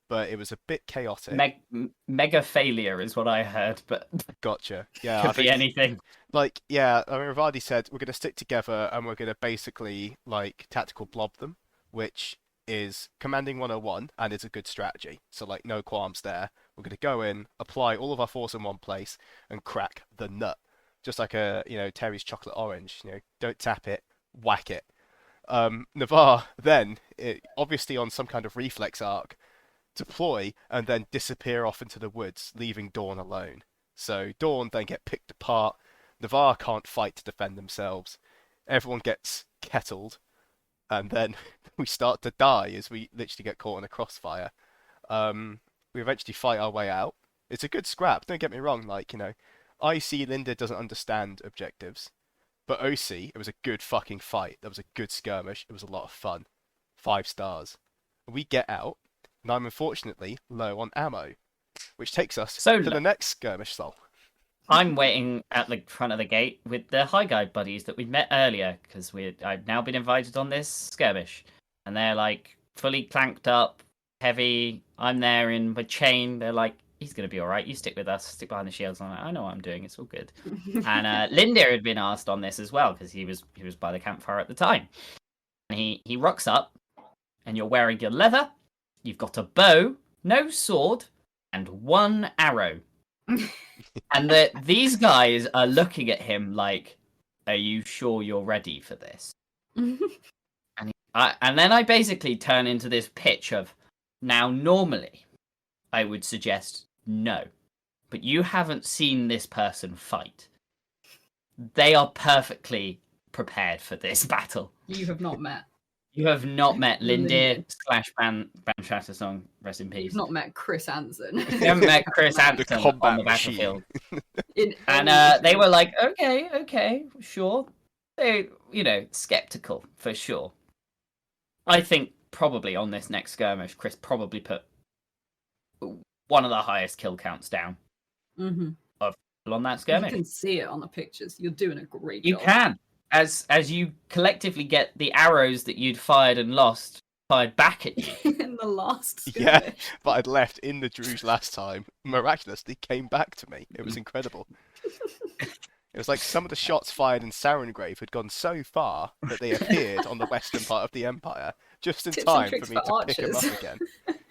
but it was a bit chaotic. Mega failure is what I heard, but gotcha. Yeah, could be anything. Like, yeah, I mean, Ravadi said we're going to stick together and we're going to basically like tactical blob them, which is commanding 101 and it's a good strategy. So like no qualms there. We're going to go in, apply all of our force in one place, and crack the nut. just like a Terry's chocolate orange. Don't tap it, whack it. Navarre then, obviously on some kind of reflex arc, deploy and then disappear off into the woods, leaving Dawn alone. So Dawn then get picked apart. Navarre can't fight to defend themselves. Everyone gets kettled, and then we start to die as we literally get caught in a crossfire. We eventually fight our way out. It's a good scrap. Don't get me wrong. I see Lindir doesn't understand objectives, but OC, it was a good fucking fight. That was a good skirmish. It was a lot of fun. 5 stars. We get out, and I'm unfortunately low on ammo, which takes us So to the next skirmish, Sol. I'm waiting at the front of the gate with the High Guide buddies that we'd met earlier because I've now been invited on this skirmish, and they're like fully clanked up, heavy. I'm there in my chain. They're like, he's gonna be all right. You stick with us. Stick behind the shields. I'm like, I know what I'm doing. It's all good. And Lindir had been asked on this as well because he was by the campfire at the time. And he rocks up, and you're wearing your leather. You've got a bow, no sword, and 1 arrow. And these guys are looking at him like, "Are you sure you're ready for this?" And then I basically turn into this pitch of, now normally I would suggest no, but you haven't seen this person fight. They are perfectly prepared for this battle. You have not met. You have not met Lindir Lindir. / Ban Shattersong, rest in peace. You've not met Chris Anson. You haven't met Chris Anson combat on the machine. battlefield. And they were like, okay, sure. They, skeptical for sure. I think probably on this next skirmish, Chris probably put one of the highest kill counts down Mm-hmm. of people on that You skirmish. can see it on the pictures. You're doing a great You job. can. As you collectively get the arrows that you'd fired and lost fired back at you. In the last skirmish. Yeah, but I'd left in the Druge last time. Miraculously came back to me. It was incredible. It was like some of the shots fired in Sarengrave had gone so far that they appeared on the western part of the Empire just in Tips and time tricks for me for to pick them archers. up again.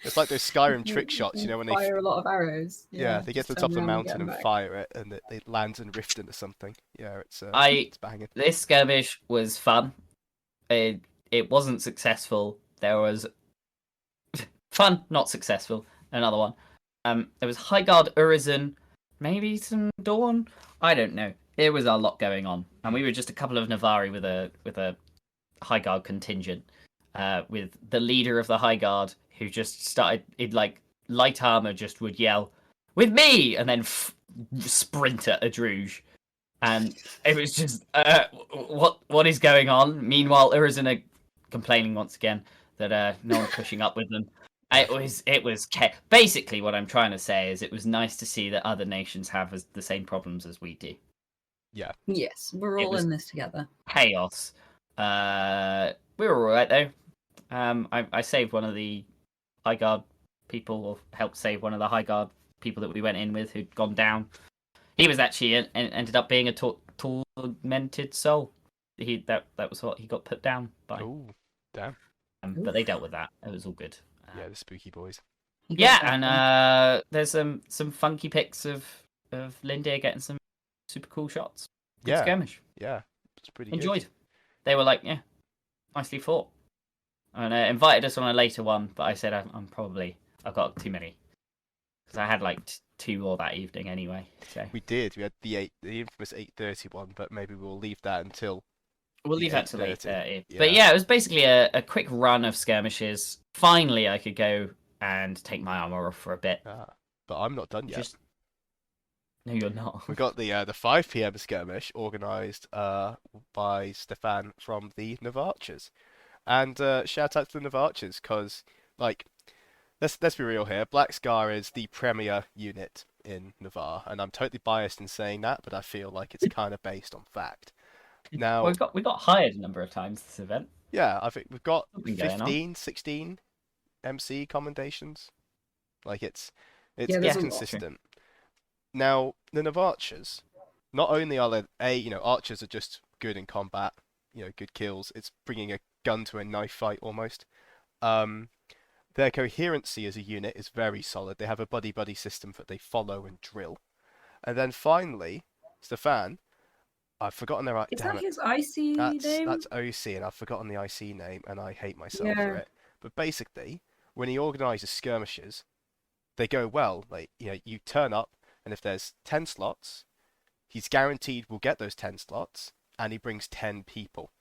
It's like those Skyrim trick shots, when they fire a lot of arrows. yeah, they get to the top of the turn around mountain get and 'em back. fire it, and it lands in Riften or something. Yeah, it's I- banging. This skirmish was fun. It wasn't successful. There was fun, not successful. Another one. There was Highguard Urizen, maybe some Dawn. I don't know. There was a lot going on, and we were just a couple of Navari with a Highguard contingent, with the leader of the Highguard who just started in like light armor, just would yell with me, and then sprint at a Druge. And it was just, what is going on? Meanwhile, Urizen are complaining once again that no one's pushing up with them. It was basically what I'm trying to say is it was nice to see that other nations have the same problems as we do. Yeah. Yes, we're It all was- in this together. Chaos. We were alright though. I saved one of the High Guard people, or helped save one of the High Guard people that we went in with who'd gone down. He was actually ended up being a tormented soul. That was what he got put down by. Oh, damn. But they dealt with that. It was all good. Yeah, the spooky boys. You Yeah, got that one. and there's some funky pics of Lindir getting some super cool shots. Good Yeah. skirmish. Yeah, it's pretty good. Enjoyed. They were like, yeah, nicely fought. And invited us on a later one, but I said I've got too many because I had like 2 more that evening anyway. So We did. We had the infamous 8:30 one, but maybe we'll leave that until. we'll leave that to 8:30. later. Yeah. But yeah, it was basically a quick run of skirmishes. Finally, I could go and take my armor off for a bit. But I'm not done yet. No, you're not. We got the 5 p.m. skirmish organised by Stefan from the Navarchers, and shout out to the Navarchers because let's be real here. Black Scar is the premier unit in Navarre, and I'm totally biased in saying that, but I feel like it's kind of based on fact. Now, Well, we got hired a number of times this event. yeah, I think we've got Something going on. 15, 16 MC commendations. Like it's Yeah, there's a lot. consistent. Now, the Navarchers, not only are they archers are just good in combat, good kills. It's bringing a gun to a knife fight almost. Their coherency as a unit is very solid. They have a buddy-buddy system that they follow and drill. And then finally, Stefan, I've forgotten their Is damn that it. his IC name? That's OC, and I've forgotten the IC name, and I hate myself for Yeah. it. But basically, when he organises skirmishes, they go well. Like you turn up, and if there's 10 slots, he's guaranteed we'll get those 10 slots, and he brings 10 people,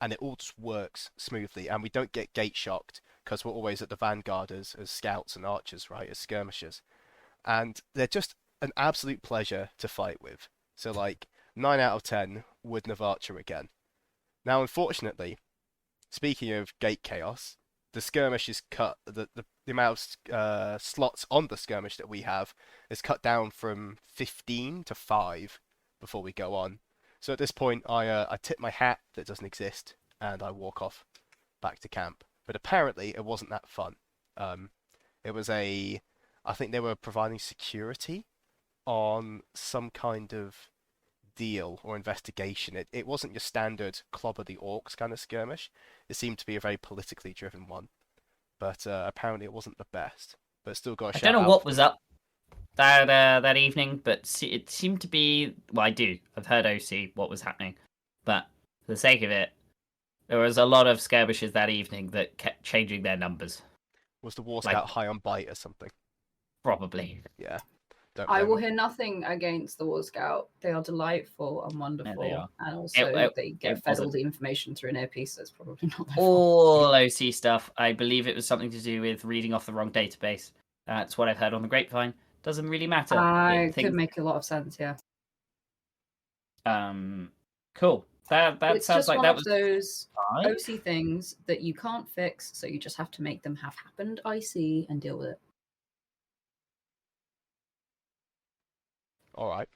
and it all just works smoothly, and we don't get gate shocked because we're always at the vanguard as scouts and archers, right, as skirmishers, and they're just an absolute pleasure to fight with. So like 9 out of 10 wouldn't have Archer again. Now, unfortunately, speaking of gate chaos, the skirmish is cut. The amount of slots on the skirmish that we have is cut down from 15 to 5 before we go on. So at this point, I tip my hat that doesn't exist and I walk off back to camp. But apparently, it wasn't that fun. It was I think they were providing security on some kind of deal or investigation. It wasn't your standard clobber the orcs kind of skirmish. It seemed to be a very politically driven one, but apparently it wasn't the best. But still got a I shout don't know out. what was up that evening, but it seemed to be. Well, I do. I've heard OC what was happening, but for the sake of it, there was a lot of skirmishes that evening that kept changing their numbers. Was the War Like- Scout high on bite or something? Probably. Yeah. Don't I blame will him. hear nothing against the War Scout. They are delightful and wonderful. they are. And also they get it fed wasn't- all the information through an earpiece, so it's probably not their fault. All OC stuff. I believe it was something to do with reading off the wrong database. That's what I've heard on the grapevine. Doesn't really matter. I Things- could make a lot of sense, yeah. Cool. That It's sounds just like one that of was those fine. OC things that you can't fix, so you just have to make them have happened IC and deal with it. All right.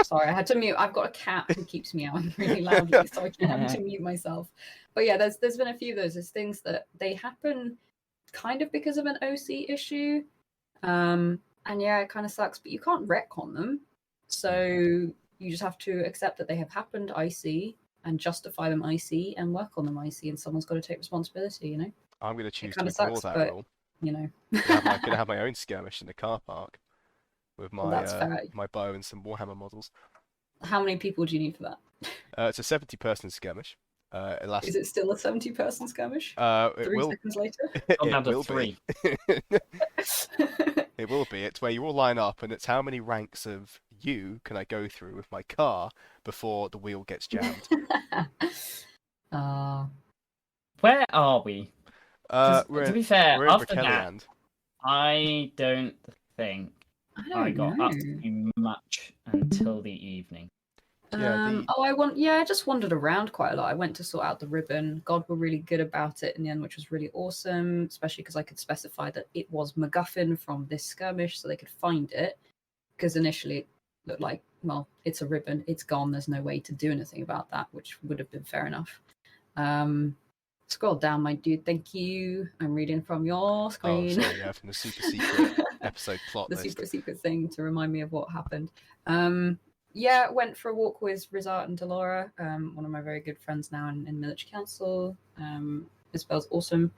Sorry, I had to mute. I've got a cat who keeps meowing really loudly, so I can have to mute myself. But yeah, there's been a few of those. There's things that they happen kind of because of an OC issue. And yeah, it kind of sucks, but you can't wreck on them. So you just have to accept that they have happened IC and justify them IC and work on them IC, and someone's got to take responsibility, you know? I'm going to choose to kinda ignore sucks, that but- rule. You know. Gonna have my own skirmish in the car park with Well, my that's fair. my bow and some Warhammer models. How many people do you need for that? It's a 70-person skirmish. It lasts. Is it still a 70-person skirmish? It 3 will. seconds later? Gone It down to will 3. be. It will be. It's where you all line up, and it's how many ranks of you can I go through with my car before the wheel gets jammed. Where are we? 'Cause to be fair, we're in after that, Brikelliand. I don't think I I don't got know. up to much until the evening. Yeah, I just wandered around quite a lot. I went to sort out the ribbon. God were really good about it in the end, which was really awesome, especially because I could specify that it was MacGuffin from this skirmish so they could find it. Because initially it looked like, well, it's a ribbon, it's gone, there's no way to do anything about that, which would have been fair enough. Scroll down, my dude, thank you. I'm reading from your Oh, screen. sorry, yeah, from the super secret episode plot The list. super secret thing to remind me of what happened. Yeah, went for a walk with Rizat and Delora, one of my very good friends now in military council. Isabel's awesome.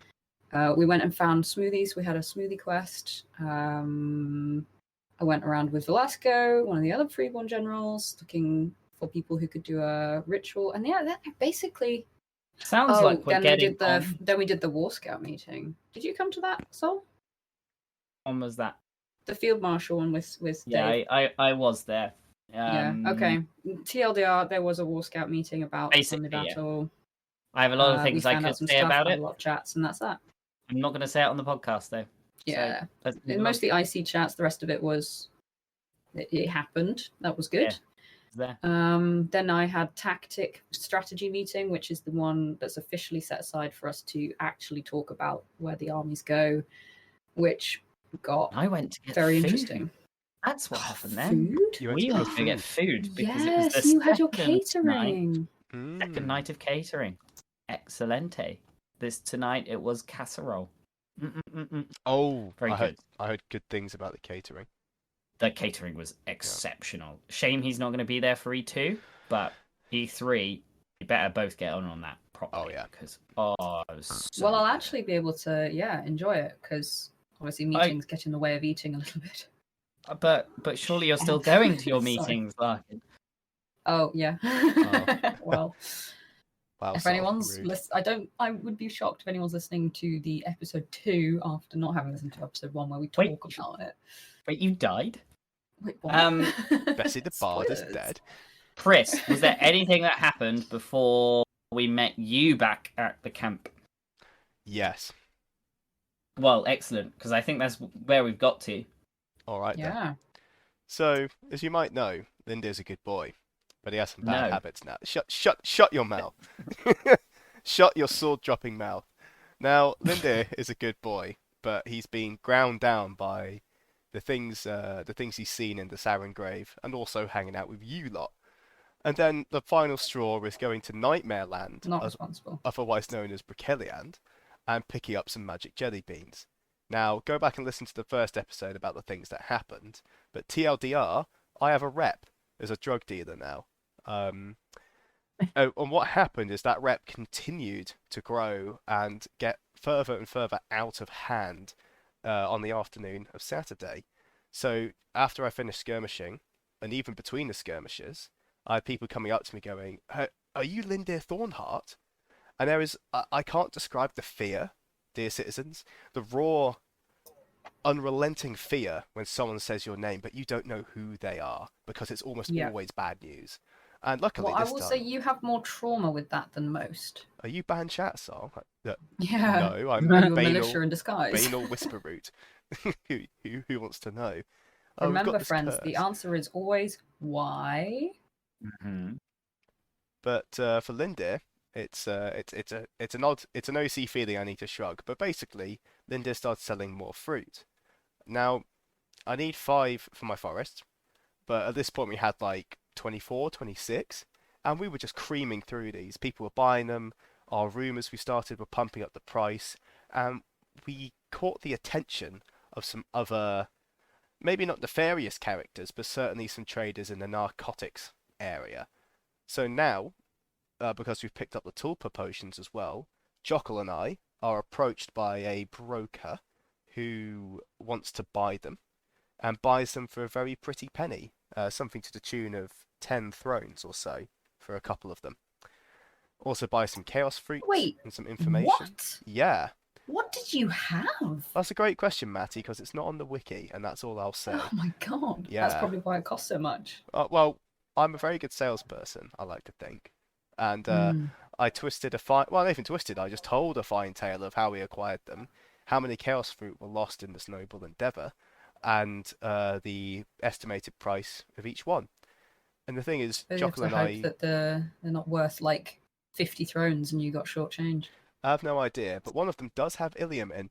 We went and found smoothies. We had a smoothie quest. I went around with Velasco, one of the other freeborn generals, looking for people who could do a ritual. And yeah, that basically. Sounds like we're then getting on. Then we did the War Scout meeting. Did you come to that, Sol? When was that? The field marshal one with Yeah, Dave. I was there. Yeah. Okay. TLDR, there was a War Scout meeting about Basically, Sunday yeah. battle. I have a lot of We things I found could out some say stuff, about had it. a lot of chats, and that's that. I'm not going to say it on the podcast though. Yeah. So, let's move And along. mostly IC chats. The rest of it was it happened. That was good. There. Then I had tactic strategy meeting, which is the one that's officially set aside for us to actually talk about where the armies go, which got I went to get very food. interesting. That's what happened then. Food? You went We to went get to get food. food because it was Yes, the you had your second catering. Second night of catering. Excelente. This tonight it was casserole. Oh, Very I heard good. good things about the catering. The catering was exceptional. Shame he's not going to be there for E2, but E3, you better both get on that properly. Oh, yeah. Because it was so Well, I'll good. actually be able to, enjoy it because obviously meetings get in the way of eating a little bit. But surely you're still going to your Sorry. meetings, like Oh yeah. Oh. Well, Wow, if Sol, anyone's rude. well, Wow, if Sol, anyone's rude. I would be shocked if anyone's listening to the episode 2 after not having listened to episode 1 where we Wait. talk about it. Wait, you died? Wait, what? Bessie the Bard is Spoilers. dead. Chris, was there anything that happened before we met you back at the camp? Yes. Well, excellent, because I think that's where we've got to. All right then. Yeah. So, as you might know, Lindir's a good boy, but he has some bad No. habits now. Shut your mouth. Shut your sword-dropping mouth. Now, Lindir is a good boy, but he's been ground down by the things he's seen in the Sarin Grave, and also hanging out with you lot. And then the final straw is going to Nightmare Land, Not responsible. otherwise known as Brokeliand, and picking up some magic jelly beans. Now, go back and listen to the first episode about the things that happened. But TLDR, I have a rep as a drug dealer now. And what happened is that rep continued to grow and get further and further out of hand on the afternoon of Saturday. So after I finished skirmishing, and even between the skirmishes, I had people coming up to me going, "Are you Lindir Thornheart?" And there is, I can't describe the fear, dear citizens, the raw, unrelenting fear when someone says your name, but you don't know who they are, because it's almost Yeah. always bad news. And luckily Well, I this will time, say you have more trauma with that than most. are you banned Shattersong? Yeah. No, I'm Are you a militia in disguise? Banal Whisperroot. who wants to know? Oh, we've Remember, got this friends, the curse. answer is always why. Mm-hmm. But for Lindir, it's an OC feeling I need to shrug. But basically, Lindir started selling more fruit. Now, I need 5 for my forest, but at this point we had like 24, 26, and we were just creaming through these. People were buying them. Our rumours we started were pumping up the price, and we caught the attention of some other, maybe not nefarious characters, but certainly some traders in the narcotics area. So now, because we've picked up the tulpa potions as well, Jockle and I are approached by a broker who wants to buy them and buys them for a very pretty penny, something to the tune of 10 thrones or so for a couple of them. Also buy some chaos fruits Wait, and some information. What? Yeah, What did you have? that's a great question, Matty, because it's not on the wiki, and that's all I'll say. Oh my god. Yeah. That's probably why it costs so much. Well, I'm a very good salesperson, I like to think. And Mm. I twisted a fine, well, not even twisted, I just told a fine tale of how we acquired them, how many chaos fruit were lost in this noble endeavour, and the estimated price of each one. And the thing is, Maybe you have Jockle to and hope I that they're not worth like 50 thrones and you got shortchanged. have no idea, but one of them does have Ilium in.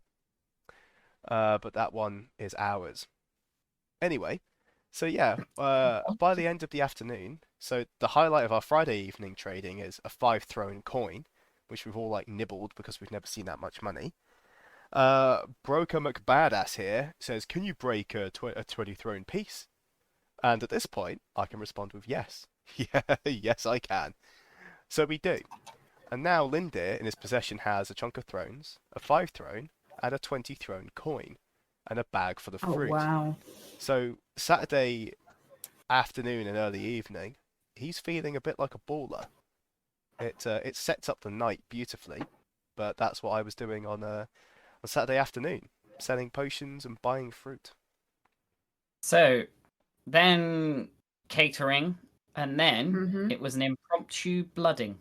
But that one is ours. Anyway, so yeah, by the end of the afternoon, so the highlight of our Friday evening trading is a 5 throne coin, which we've all like nibbled because we've never seen that much money. Broker McBadass here says, "Can you break a 20 throne piece?" And at this point, I can respond with yes. Yeah, yes, I can. So we do. And now Lindir in his possession has a chunk of thrones, a 5 throne, and a 20 throne coin, and a bag full of Oh fruit. wow. So Saturday afternoon and early evening, he's feeling a bit like a baller. It sets up the night beautifully, but that's what I was doing on Saturday afternoon, selling potions and buying fruit. So then catering, and then Mhm. it was an impromptu blooding.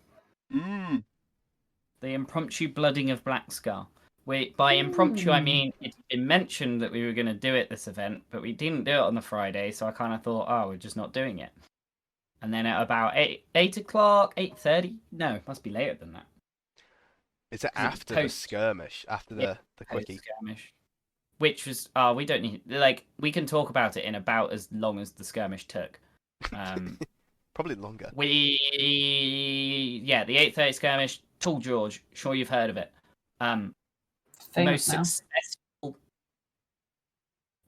Mm. The impromptu blooding of Blackscar. By impromptu, I mean it's been mentioned that we were going to do it this event, but we didn't do it on the Friday, so I kind of thought, oh, we're just not doing it. And then at about 8 o'clock, 8:30, no, it must be later than that. Is it 'Cause it was after the post- skirmish, after the quickie? Skirmish, which was we don't need we can talk about it in about as long as the skirmish took. Probably longer. The 8:30 skirmish, Tall George, sure you've heard of it. The most Famous now. successful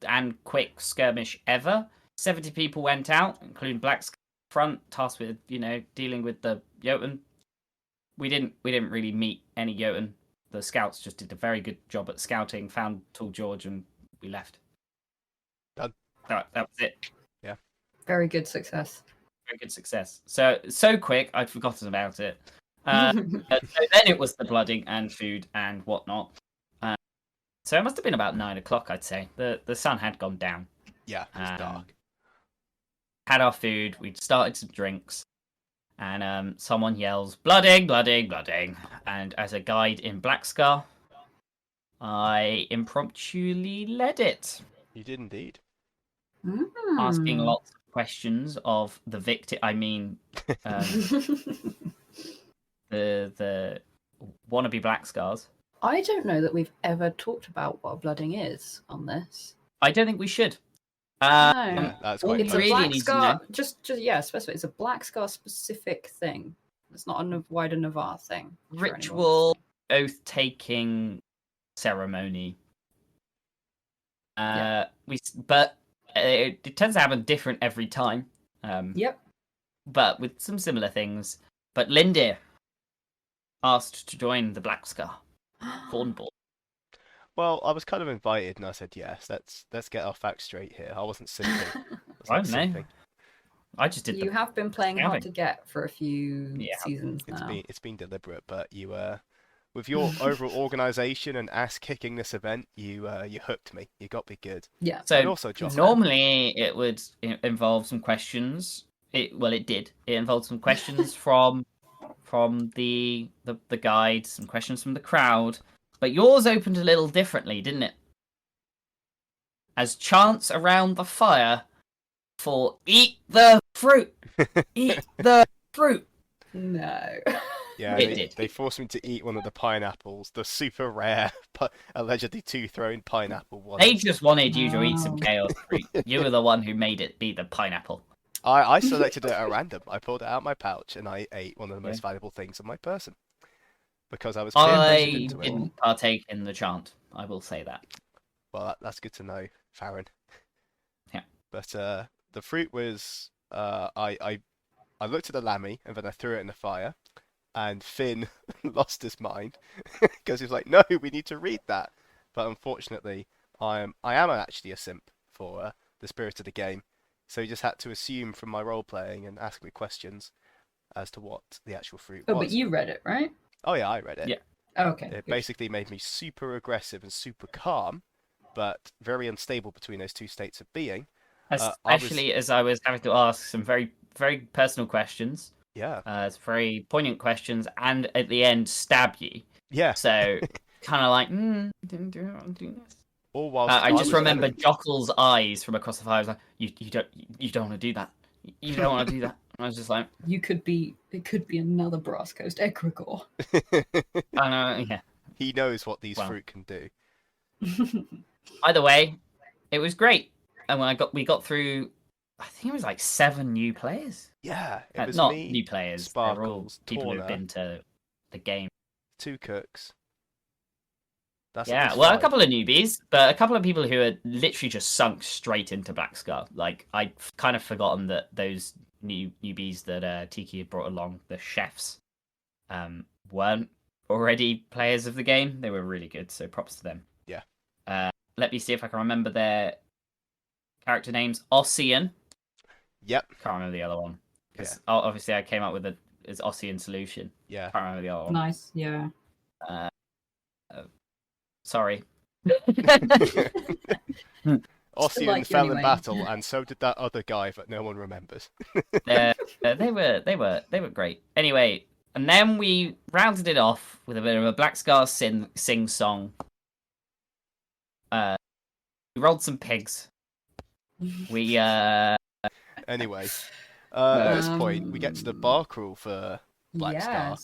and quick skirmish ever. 70 people went out, including Black Front, tasked with dealing with the Jotun. We didn't really meet any Jotun. The scouts just did a very good job at scouting, found Tall George, and we left. Done. That was it. Yeah. Very good success. very good success. So quick, I'd forgotten about it. So then it was the blooding and food and whatnot. So it must have been about 9 o'clock, I'd say. The sun had gone down. Yeah, it was dark. Had our food. We'd started some drinks, and someone yells, "Blooding, blooding, blooding!" And as a guide in Black Scar, I impromptu led it, You did indeed. asking lots of questions of the victim. I mean, the wannabe Black Scars. I don't know that we've ever talked about what a blooding is on this. I don't think we should. No. Yeah, that's quite It's close. a really black need to scar. know. Just yeah, specify. It's a black scar specific thing. It's not a wider Navarre thing. for anyone Ritual listening. oath-taking ceremony. Yeah. But it tends to happen different every time. Yep. But with some similar things. But Lindir asked to join the Black Scar Cornball. Well, I was kind of invited, and I said yes. Let's get our facts straight here. I wasn't simping. I don't know. I just did. You have been playing hard to get for a few seasons It's now. It's been deliberate, but you with your overall organisation and ass kicking this event, you hooked me. You got me good. Yeah. So And also, John. normally it would involve some questions. It did. It involved some questions from the guide, some questions from the crowd. But yours opened a little differently, didn't it? As chants around the fire for "eat the fruit, eat the fruit." No. Yeah, they forced me to eat one of the pineapples, the super rare, allegedly two-thrown pineapple one. They just wanted you to eat some chaos fruit. You were the one who made it be the pineapple. I selected it at random. I pulled it out of my pouch and I ate one of the most valuable things on my person because I was peer pressured into it. Didn't partake in the chant. I will say that. Well, that's good to know, Farron. Yeah. But the fruit was I looked at the lammy and then I threw it in the fire, and Finn lost his mind because he was like, "No, we need to read that." But unfortunately, I am actually a simp for the spirit of the game, so he just had to assume from my role playing and ask me questions as to what the actual fruit was. Oh, but you read it, right? Oh yeah, I read it. Yeah. Oh, okay. It basically made me super aggressive and super calm, but very unstable between those two states of being. Especially as I was having to ask some very, very personal questions. Yeah. It's very poignant questions, and at the end, stab you. Yeah. So, kind of like, didn't do this. All whilst I just remember editing. Jockel's eyes from across the fire. I was like, you don't want to do that. You don't want to do that. And I was just like, it could be another Brass Coast egregore. yeah. He knows what these fruit can do. Either way, it was great. And when we got through, I think it was like 7 new players. Yeah, it was not me, new players. Sparkles, they're all people who've been to the game. 2 cooks. That's Yeah, well, a couple of newbies, but a couple of people who had literally just sunk straight into Black Scar. Like, I'd kind of forgotten that those newbies that Tiki had brought along, the chefs, weren't already players of the game. They were really good, so props to them. Yeah. Let me see if I can remember their character names. Ossian. Yep. Can't remember the other one. Because obviously I came up with it's Ossian Solution. Yeah. Can't remember the other one. Nice, yeah. Sorry. Ossian fell in battle, and so did that other guy that no one remembers. They were great. Anyway, and then we rounded it off with a bit of a Black Scar sing song. We rolled some pigs. We Anyway, at this point, we get to the bar crawl for Black Star.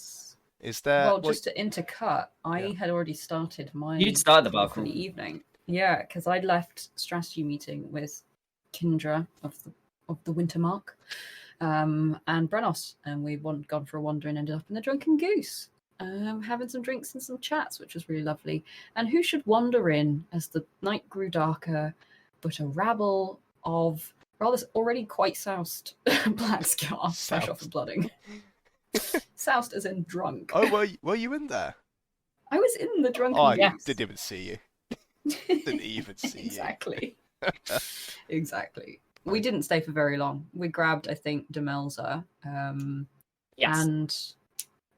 Is there? Well, just to intercut, I had already started my. You'd started the bar for crawl the evening. Yeah, because I'd left strategy meeting with Kindra of the Winter Mark, and Brenos, and we gone for a wander and ended up in the Drunken Goose, having some drinks and some chats, which was really lovely. And who should wander in as the night grew darker, but a rabble of rather already quite soused Black Scar, fresh off the blooding. Soused as in drunk. Oh, were you in there? I was in the Drunken Goose. Goose. I didn't even see you. Didn't even see exactly. Exactly. we didn't stay for very long. We grabbed, I think, Demelza, Yes. and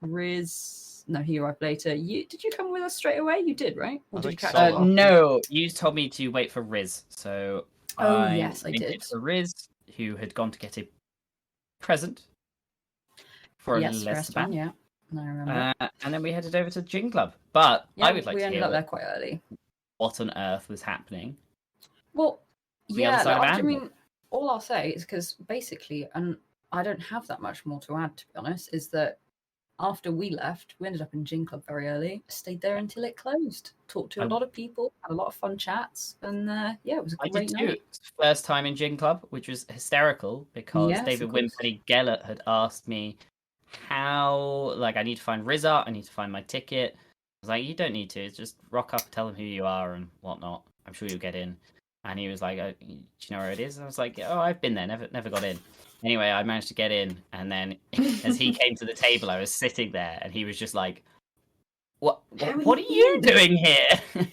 Riz. No, he arrived later. Did you come with us straight away? You did, right? Or I did you think catch so. up after? No, you told me to wait for Riz, so Oh, I yes, I waited did. for Riz, who had gone to get a present for a Yes, little Esteban, Esteban. yeah. I remember. And then we headed over to Gin Club. But Yeah, I would like we to ended hear up there quite early. what on earth was happening Well, on the other yeah, side of I Anvil. mean, all I'll say is because basically, and I don't have that much more to add, to be honest, is that after we left, we ended up in Gin Club very early, stayed there until it closed, talked to a lot of people, had a lot of fun chats, and yeah, it was a I great did too. night. It's the first time in Gin Club, which was hysterical because Yes, David of course. Wimpenny Gellert had asked me how, like, I need to find Rizza, I need to find my ticket. I was like, you don't need to, just rock up and tell them who you are and whatnot. I'm sure you'll get in. And he was like, do you know where it is? And I was like, oh, I've been there, never got in. Anyway, I managed to get in, and then as he came to the table, I was sitting there, and he was just like, what are you doing here?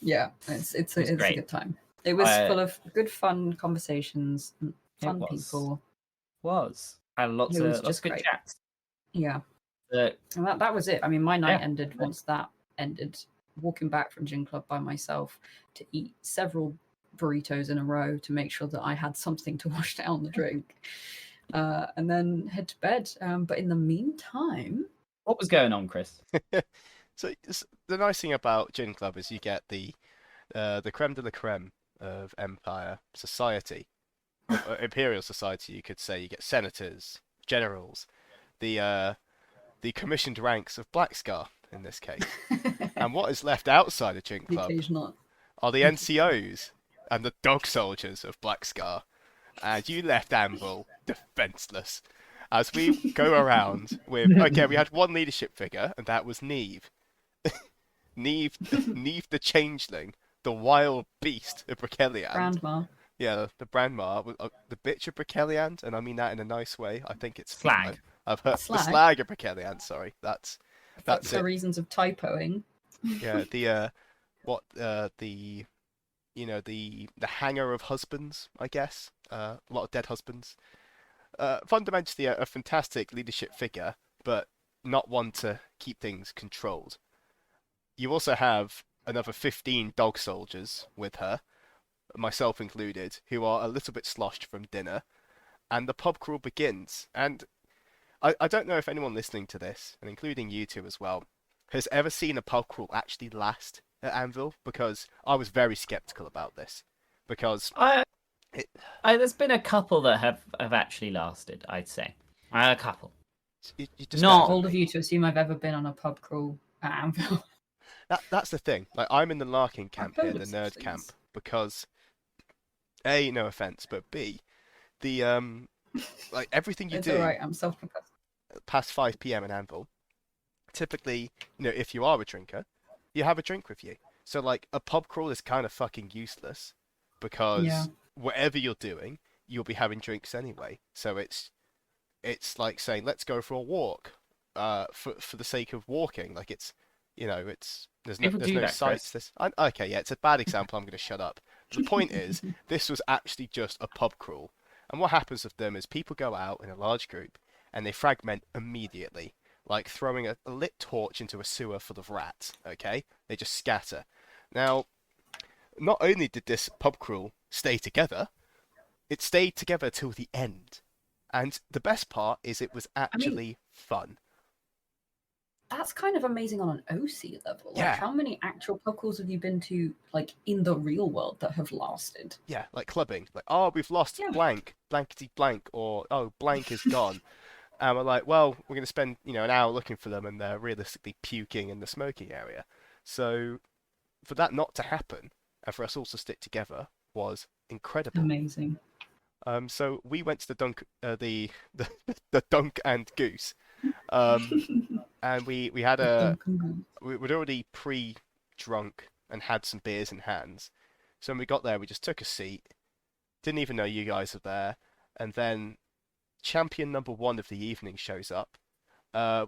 Yeah, it's was a great. good time. It was full of good, fun conversations, and fun It was. people. Had lots It was of just good great. chats. Yeah, But and that was it. I mean, my night Yeah. ended once that ended. Walking back from Gin Club by myself to eat several burritos in a row to make sure that I had something to wash down the drink, and then head to bed. But in the meantime, what was going on, Chris? So the nice thing about Gin Club is you get the creme de la creme of Empire society, Imperial society. You could say you get senators, generals, the commissioned ranks of Black Scar in this case. And what is left outside of Gin the Club occasional. are the NCOs and the dog soldiers of Black Scar. And you left Anvil defenseless. As we go around with, okay, we had one leadership figure, and that was Neve. Neve the Changeling, the wild beast of Brokeliand. Grandma. Yeah, the Brandmar, the bitch of Brokeliand, and I mean that in a nice way. I think it's Slag. I've heard the Slag? slag of Brokeliand. Sorry, that's For it. reasons of typoing. Yeah, the hanger of husbands, I guess. A lot of dead husbands. Fundamentally a fantastic leadership figure, but not one to keep things controlled. You also have another 15 dog soldiers with her, myself included, who are a little bit sloshed from dinner, and the pub crawl begins. And I don't know if anyone listening to this, and including you two as well, has ever seen a pub crawl actually last at Anvil, because I was very skeptical about this. Because there's been a couple that have actually lasted, I'd say. A couple. you just Not Old of you to assume I've ever been on a pub crawl at Anvil. That's the thing. Like, I'm in the Larkin camp heard here, the of such nerd things. camp, because A, no offense, but B, the like everything you It's do alright, I'm self-professed. past 5 p.m. in Anvil, typically, if you are a drinker, you have a drink with you. So like a pub crawl is kind of fucking useless because Yeah. whatever you're doing, you'll be having drinks anyway. So it's like saying let's go for a walk, for the sake of walking. Like it's there's People do no that, sights. Okay, yeah, it's a bad example. I'm going to shut up. But the point is, this was actually just a pub crawl. And what happens with them is people go out in a large group and they fragment immediately, like throwing a lit torch into a sewer full of rats. Okay, they just scatter. Now, not only did this pub crawl stay together, it stayed together till the end. And the best part is it was actually fun. That's kind of amazing on an OC level. Like, Yeah. how many actual pub crawls have you been to, like, in the real world that have lasted? Yeah, like clubbing. Like, oh, we've lost Yeah. blank, blankety blank, or oh, blank is gone. And we're like, well, we're going to spend, an hour looking for them, and they're realistically puking in the smoking area. So, for that not to happen, and for us all to stick together, was incredible. Amazing. So we went to the Dunk and Goose, and we had we'd already pre-drunk and had some beers in hands. So when we got there, we just took a seat, didn't even know you guys were there, and then champion number 1 of the evening shows up,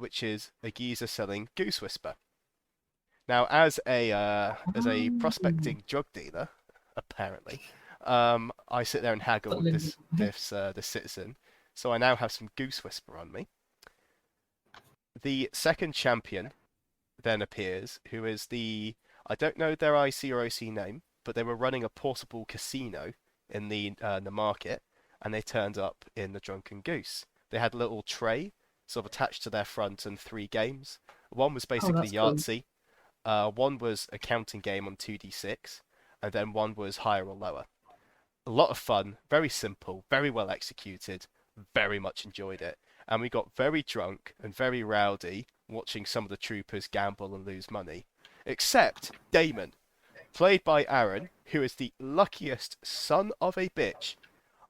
which is a geezer selling Goose Whisper. Now, as a prospecting drug dealer, apparently, I sit there and haggle But with Lindir, this citizen. So I now have some Goose Whisper on me. The second champion then appears, who is I don't know their IC or OC name, but they were running a portable casino in the market, and they turned up in the Drunken Goose. They had a little tray sort of attached to their front and 3 games. One was oh, basically that's cool. Yahtzee, one was a counting game on 2d6, and then one was higher or lower. A lot of fun, very simple, very well executed, very much enjoyed it. And we got very drunk and very rowdy watching some of the troopers gamble and lose money. Except Damon, played by Aaron, who is the luckiest son of a bitch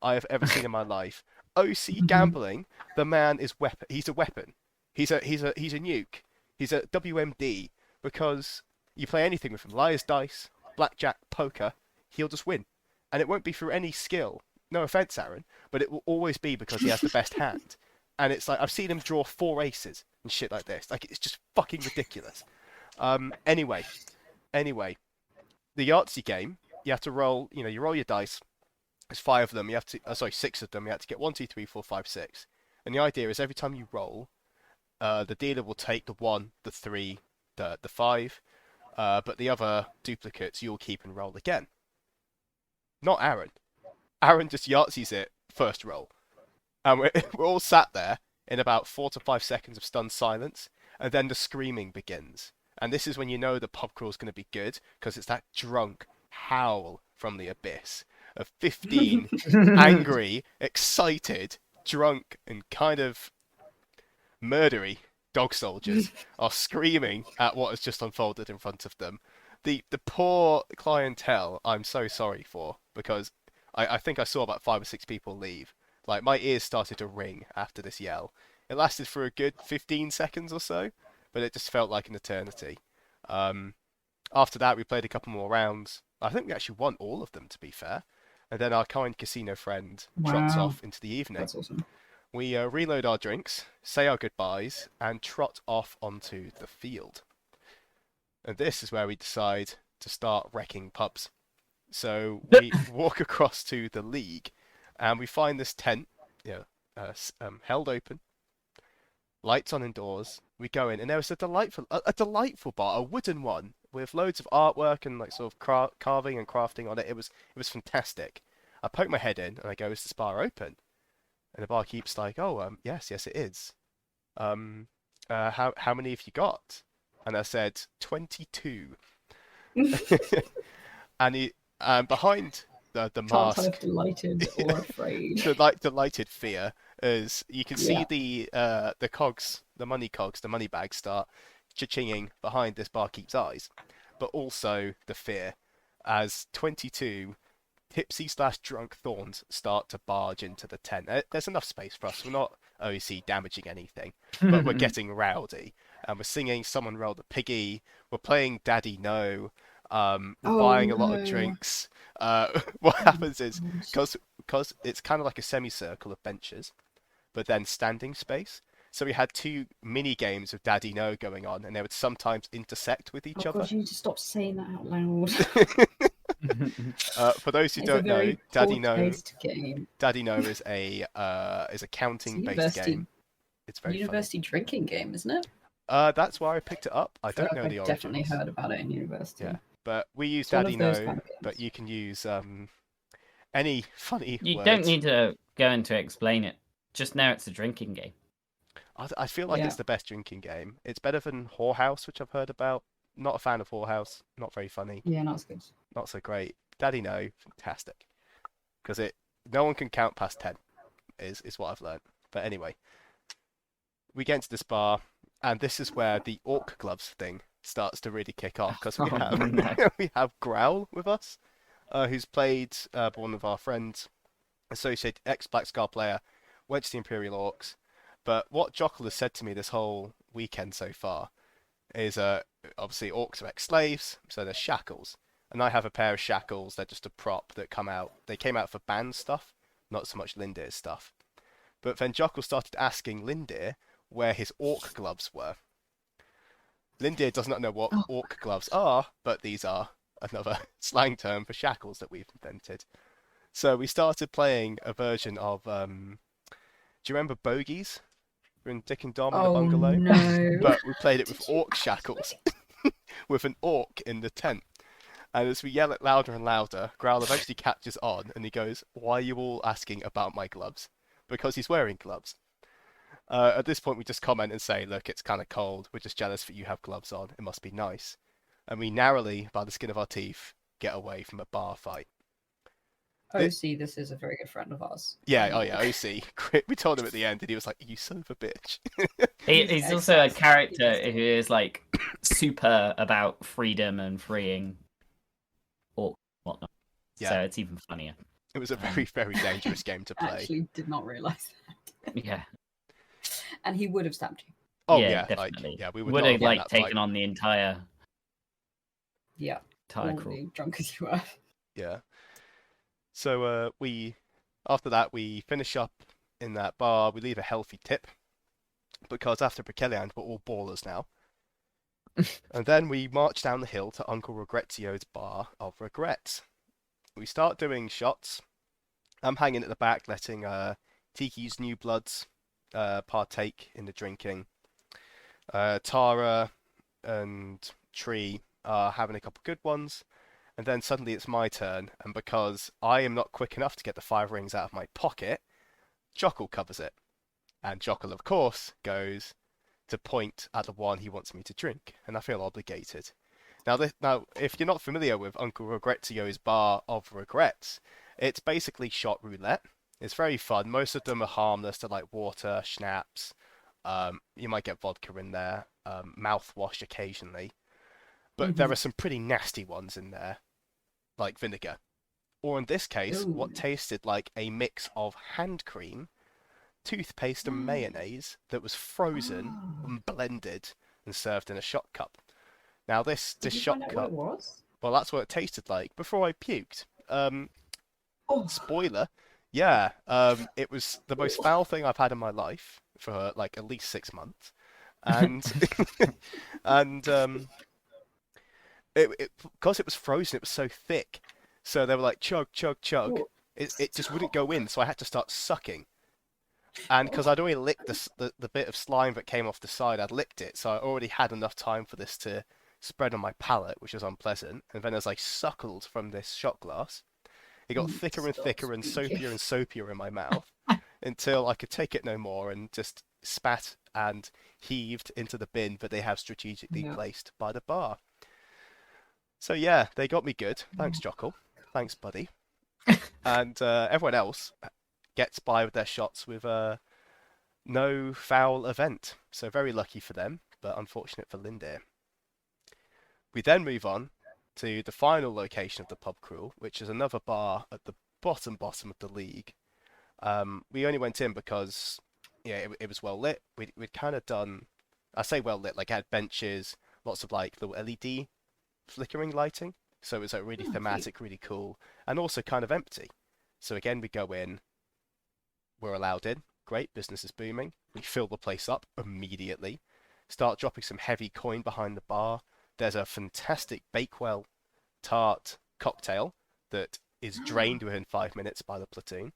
I have ever seen in my life. OC gambling, the man is weapon. He's a weapon. He's a nuke. He's a WMD because you play anything with him. Liar's dice, blackjack, poker, he'll just win. And it won't be through any skill. No offense, Aaron, but it will always be because he has the best hand. And it's like I've seen him draw 4 aces and shit like this. Like it's just fucking ridiculous. Anyway, the Yahtzee game, you have to roll. You roll your dice. There's 5 of them. You have to, 6 of them. You have to get 1, 2, 3, 4, 5, 6. And the idea is every time you roll, the dealer will take the 1, the 3, the 5, but the other duplicates you'll keep and roll again. Not Aaron. Aaron just Yahtzees it first roll. And we're all sat there in about 4 to 5 seconds of stunned silence, and then the screaming begins. And this is when you know the pub crawl is going to be good, because it's that drunk howl from the abyss of 15 angry, excited, drunk, and kind of murdery dog soldiers are screaming at what has just unfolded in front of them. The poor clientele I'm so sorry for, because I think I saw about 5 or 6 people leave. Like, my ears started to ring after this yell. It lasted for a good 15 seconds or so, but it just felt like an eternity. After that, we played a couple more rounds. I think we actually won all of them, to be fair. And then our kind casino friend trots Wow. off into the evening. That's awesome. We reload our drinks, say our goodbyes, and trot off onto the field. And this is where we decide to start wrecking pubs. So we walk across to the league, and we find this tent, held open, lights on indoors. We go in, and there was a delightful bar, a wooden one with loads of artwork and like sort of carving and crafting on it. It was fantastic. I poke my head in, and I go, "Is this bar open?" And the barkeep's like, "Oh, yes, it is. How many have you got?" And I said, 22. And behind the Can't mask, tell if delighted or afraid. delighted fear is you can see Yeah. the cogs, the money cogs, the money bags start cha-chinging behind this barkeep's eyes, but also the fear as 22 tipsy/drunk thorns start to barge into the tent. There's enough space for us. We're not OC damaging anything, but we're getting rowdy. And we're singing Someone Rolled a Piggy. We're playing Daddy No. We're Oh buying a lot of no. drinks. What happens is, because it's kind of like a semicircle of benches, but then standing space. So we had 2 mini games of Daddy No going on, and they would sometimes intersect with each Oh other. god, you need to stop saying that out loud. For those who It's a don't know, very Daddy No poor-taste game. is a counting based university- game. It's very University drinking game, isn't it? funny. That's where I picked it up. I feel don't like know the I've origins. definitely heard about it in university. Yeah, but we use It's one Daddy of those No, kind of but games. you can use any funny You words. don't need to go in to explain it. Just know it's a drinking game. I feel like Yeah. it's the best drinking game. It's better than Whorehouse, which I've heard about. Not a fan of Whorehouse. Not very funny. Yeah, not as good. Not so great. Daddy No, fantastic. Because no one can count past 10, is what I've learned. But anyway, we get into this bar, and this is where the orc gloves thing starts to really kick off. Because we Oh, have no. we have Growl with us, who's played by one of our friends, associated ex-Black Scar player, went to the Imperial Orcs. But what Jockle has said to me this whole weekend so far is obviously orcs are ex-slaves, so they're shackles. And I have a pair of shackles, they're just a prop that come out. They came out for band stuff, not so much Lindir's stuff. But then Jockle started asking Lindir where his orc gloves were. Lindir does not know what orc gloves are, but these are another slang term for shackles that we've invented. So we started playing a version of do you remember Bogies in Dick and Dom in the Oh bungalow? no. But we played it with Did you orc actually? shackles, with an orc in the tent. And as we yell it louder and louder, Growl eventually catches on and he goes, "Why are you all asking about my gloves?" Because he's wearing gloves. At this point, we just comment and say, "Look, it's kind of cold. We're just jealous that you have gloves on. It must be nice." And we narrowly, by the skin of our teeth, get away from a bar fight. Oh, see, this is a very good friend of ours. Yeah, oh yeah, OC. We told him at the end, and he was like, "You son of a bitch." He's also a character who is like super about freedom and freeing or whatnot. Yeah. So it's even funnier. It was a very, very dangerous game to play. Actually, did not realize that. Yeah. And he would have stabbed you. Oh yeah, yeah, definitely. yeah, we would would not have won like that taken fight. on the entire Yeah. crew. Already drunk as you were. Yeah. So after that we finish up in that bar. We leave a healthy tip because after Brikeliand we're all ballers now. And then we march down the hill to Uncle Regretio's bar of regrets. We start doing shots. I'm hanging at the back, letting Tiki's new bloods partake in the drinking. Tara and Tree are having a couple good ones, and then suddenly it's my turn, and because I am not quick enough to get the 5 rings out of my pocket, Jockle covers it. And Jockle, of course, goes to point at the one he wants me to drink, and I feel obligated. Now, if you're not familiar with Uncle Regretio's Bar of Regrets, it's basically shot roulette. It's very fun. Most of them are harmless. They're like water, schnapps. You might get vodka in there, mouthwash occasionally. But there are some pretty nasty ones in there, like vinegar. Or in this case, Ooh. what tasted like a mix of hand cream, toothpaste, and mayonnaise that was frozen and blended and served in a shot cup. Now this Did you shot find out cup, what it was? well, that's what it tasted like before I puked. Oh. Spoiler, yeah, it was the most foul thing I've had in my life for like at least 6 months, and and because it was frozen, it was so thick, so they were like chug, chug, chug. Oh. It just wouldn't go in, so I had to start sucking. And because I'd already licked the bit of slime that came off the side, I'd licked it, so I already had enough time for this to spread on my palate, which was unpleasant. And then as I suckled from this shot glass, it got thicker and Stop thicker and speaking. soapier and soapier in my mouth until I could take it no more and just spat and heaved into the bin that they have strategically Yeah. placed by the bar. So yeah, they got me good. Thanks, Jockle. Thanks, buddy. And everyone else gets by with their shots with no foul event. So very lucky for them, but unfortunate for Lindir. We then move on to the final location of the pub crawl, which is another bar at the bottom of the league. We only went in because it was well lit. We'd kind of done, I say well lit, like it had benches, lots of like little LED flickering lighting. So it was like really thematic, really cool, and also kind of empty. So again, we go in, we're allowed in. Great, business is booming. We fill the place up immediately. Start dropping some heavy coin behind the bar. There's a fantastic Bakewell tart cocktail that is drained within 5 minutes by the platoon.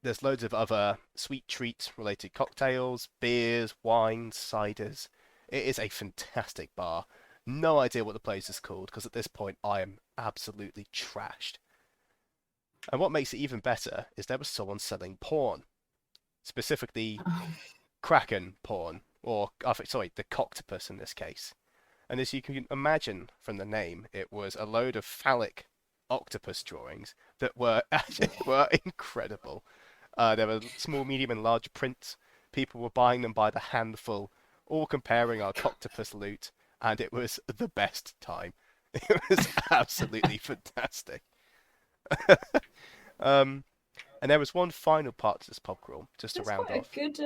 There's loads of other sweet treats related cocktails, beers, wines, ciders. It is a fantastic bar. No idea what the place is called because at this point I am absolutely trashed. And what makes it even better is there was someone selling porn, specifically Kraken porn, or sorry, the Coctopus in this case. And as you can imagine from the name, it was a load of phallic octopus drawings that were were incredible. There were small, medium, and large prints. People were buying them by the handful, all comparing our Coctopus loot, and it was the best time. It was absolutely fantastic. And there was one final part to this pub crawl, just to It's round quite off. a good.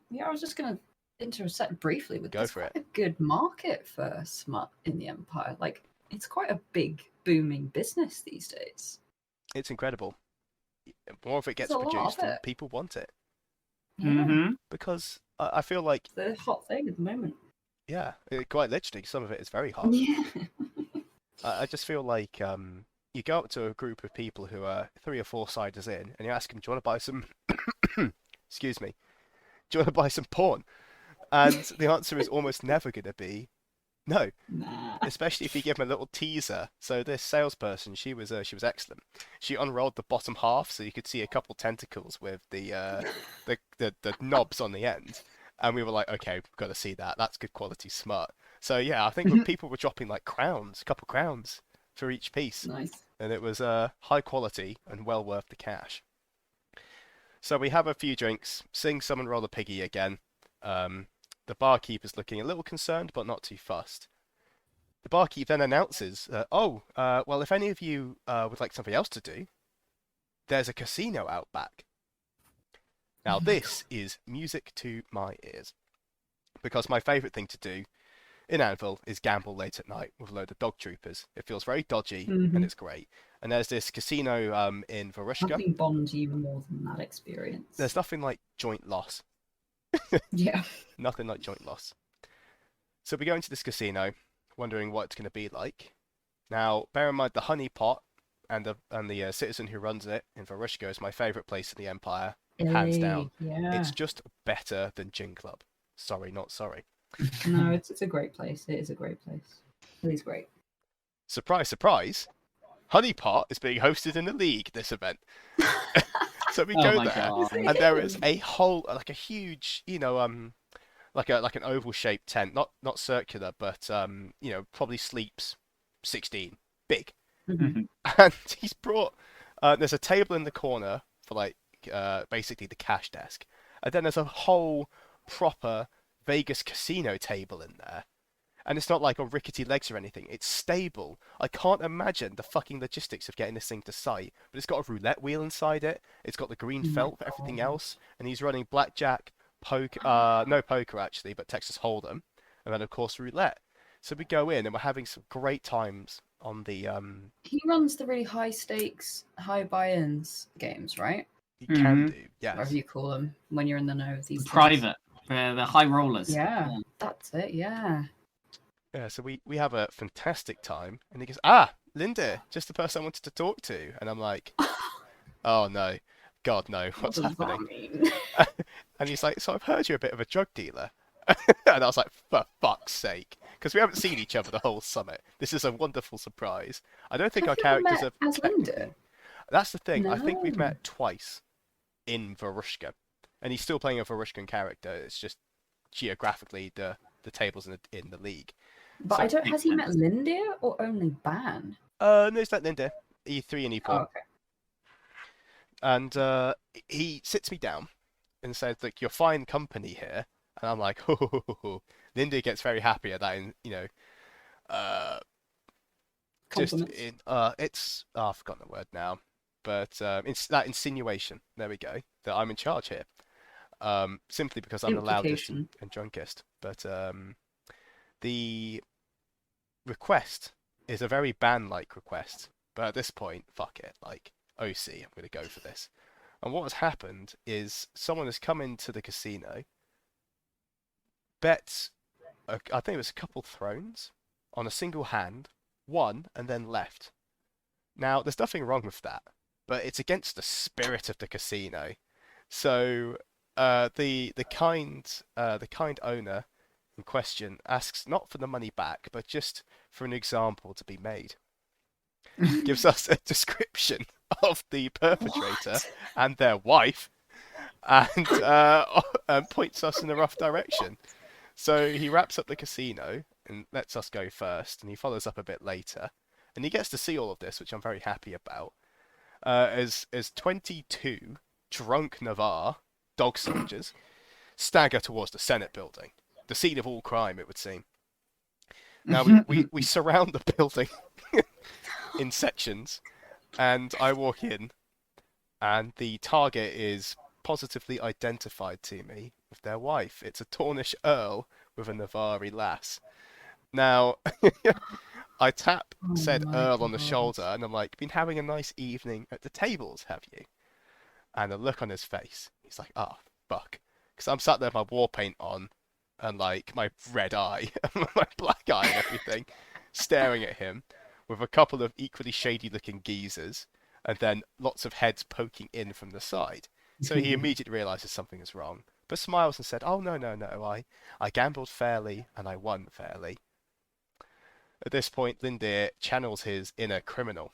Yeah, I was just gonna intersect briefly with Go this. for Quite it. a good market for smut in the Empire. Like, it's quite a big, booming business these days. It's incredible. More of it gets There's a lot produced, of and it. people want it Yeah, because I feel like it's the hot thing at the moment. quite literally, some of it is very hot. Yeah. I just feel like you go up to a group of people who are 3 or 4 ciders in, and you ask them, "Do you want to buy some?" Excuse me. Do you want to buy some porn? And the answer is almost never going to be no, Nah. especially if you give them a little teaser. So this salesperson, she was excellent. She unrolled the bottom half so you could see a couple tentacles with the knobs on the end, and we were like, okay, we've got to see that. That's good quality, smart. So yeah, I think people were dropping like crowns, a couple crowns for each piece, Nice. and it was high quality and well worth the cash. So we have a few drinks, sing Summon Roll the Piggy again. The barkeeper's looking a little concerned, but not too fussed. The barkeep then announces, well, if any of you would like something else to do, there's a casino out back. Now, Oh my this is music to my ears. Because my favourite thing to do in Anvil is gamble late at night with a load of dog troopers. It feels very dodgy, and it's great. And there's this casino in Varushka. Nothing bonds you more than that experience. There's nothing like joint loss. Yeah. Nothing like joint loss. So we go into this casino, wondering what it's going to be like. Now, bear in mind the honey pot and the citizen who runs it in Varushka is my favourite place in the Empire, hands down. Yeah. It's just better than Gin Club. Sorry, not sorry. No, it's a great place. It is a great place. It is great. Surprise, surprise! Honey Pot is being hosted in the league this event. So we Oh go my there, God. and there is a whole like a huge, like an oval shaped tent, not circular, but probably sleeps 16, big. Mhm. And he's brought there's a table in the corner for like basically the cash desk, and then there's a whole proper Vegas casino table in there. And it's not like on rickety legs or anything. It's stable. I can't imagine the fucking logistics of getting this thing to site. But it's got a roulette wheel inside it. It's got the green Oh my felt for everything God. else. And he's running blackjack, poker, no poker actually, but Texas Hold'em, and then of course roulette. So we go in and we're having some great times on the. He runs the really high stakes, high buy-ins games, right? You can Mhm. do, yes. Whatever you call them when you're in the know of these things. Private, the high rollers. Yeah, that's it. Yeah. Yeah, so we have a fantastic time, and he goes, Lindir, just the person I wanted to talk to, and I'm like, oh no, God no, What what's does that happening? mean? And he's like, so I've heard you're a bit of a drug dealer. And I was like, for fuck's sake. Because we haven't seen each other the whole summit. This is a wonderful surprise. I don't think Have our you ever characters met have as technically... Lindir? That's the thing. I think we've No. met twice in Varushka. And he's still playing a Varushkan character. It's just geographically the tables in the league. But So- I don't. Has he met Lindir or only Ban? No, it's like Lindir. E3 and E4. Oh, okay. And he sits me down and says, "Look, you're fine company here." And I'm like, "Oh." Lindy gets very happy at that, just Compliments. in it's I've forgotten the word now, but it's that insinuation. There we go. That I'm in charge here, simply because I'm the loudest Implication. and drunkest. But the request is a very ban-like request. But at this point, fuck it. Like, OC, I'm going to go for this. And what has happened is someone has come into the casino, bet, I think it was a couple thrones, on a single hand, won, and then left. Now, there's nothing wrong with that, but it's against the spirit of the casino. So, the kind owner in question asks not for the money back, but just for an example to be made. Gives us a description of the perpetrator What? and their wife, and points us in the rough direction. So he wraps up the casino and lets us go first, and he follows up a bit later, and he gets to see all of this, which I'm very happy about. As 22 drunk Navarre dog soldiers stagger towards the Senate building, the scene of all crime, it would seem. Now we surround the building in sections, and I walk in, and the target is positively identified to me with their wife. It's a Tornish earl with a Navarre lass. Now, I tap Oh said my earl on the God. shoulder, and I'm like, "Been having a nice evening at the tables, have you?" And the look on his face, he's like, "Oh, fuck," because I'm sat there with my war paint on, and like my red eye, my black eye, and everything, staring at him with a couple of equally shady-looking geezers, and then lots of heads poking in from the side. So he immediately realizes something is wrong, but smiles and said, "Oh, no, no, no, I gambled fairly and I won fairly." At this point, Lindir channels his inner criminal,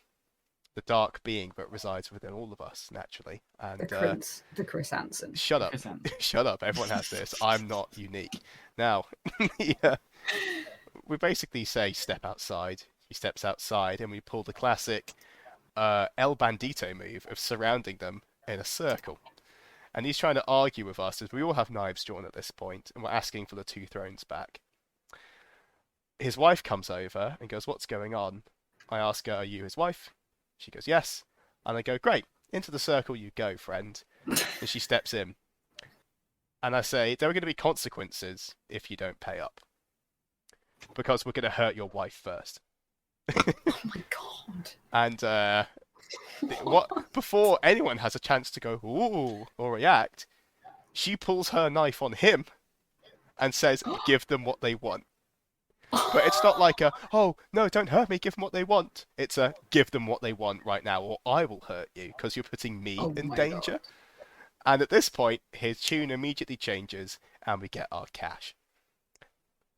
the dark being that resides within all of us, naturally. And The Chris Hansen. shut up, Percent. shut up. Everyone has this. I'm not unique. Now, yeah, we basically say step outside. He steps outside, and we pull the classic El Bandito move of surrounding them in a circle. And he's trying to argue with us as we all have knives drawn at this point, and we're asking for the two thrones back. His wife comes over and goes, "What's going on?" I ask her, "Are you his wife?" She goes, "Yes." And I go, "Great, into the circle you go, friend." And she steps in. And I say, "There are going to be consequences if you don't pay up. Because we're going to hurt your wife first." Oh my god. And what before anyone has a chance to go ooh or react, she pulls her knife on him and says, "Give them what they want." But it's not like a, "Oh no, don't hurt me, give them what they want." It's a, "Give them what they want right now or I will hurt you because you're putting me Oh in my danger." God. And at this point his tune immediately changes and we get our cash.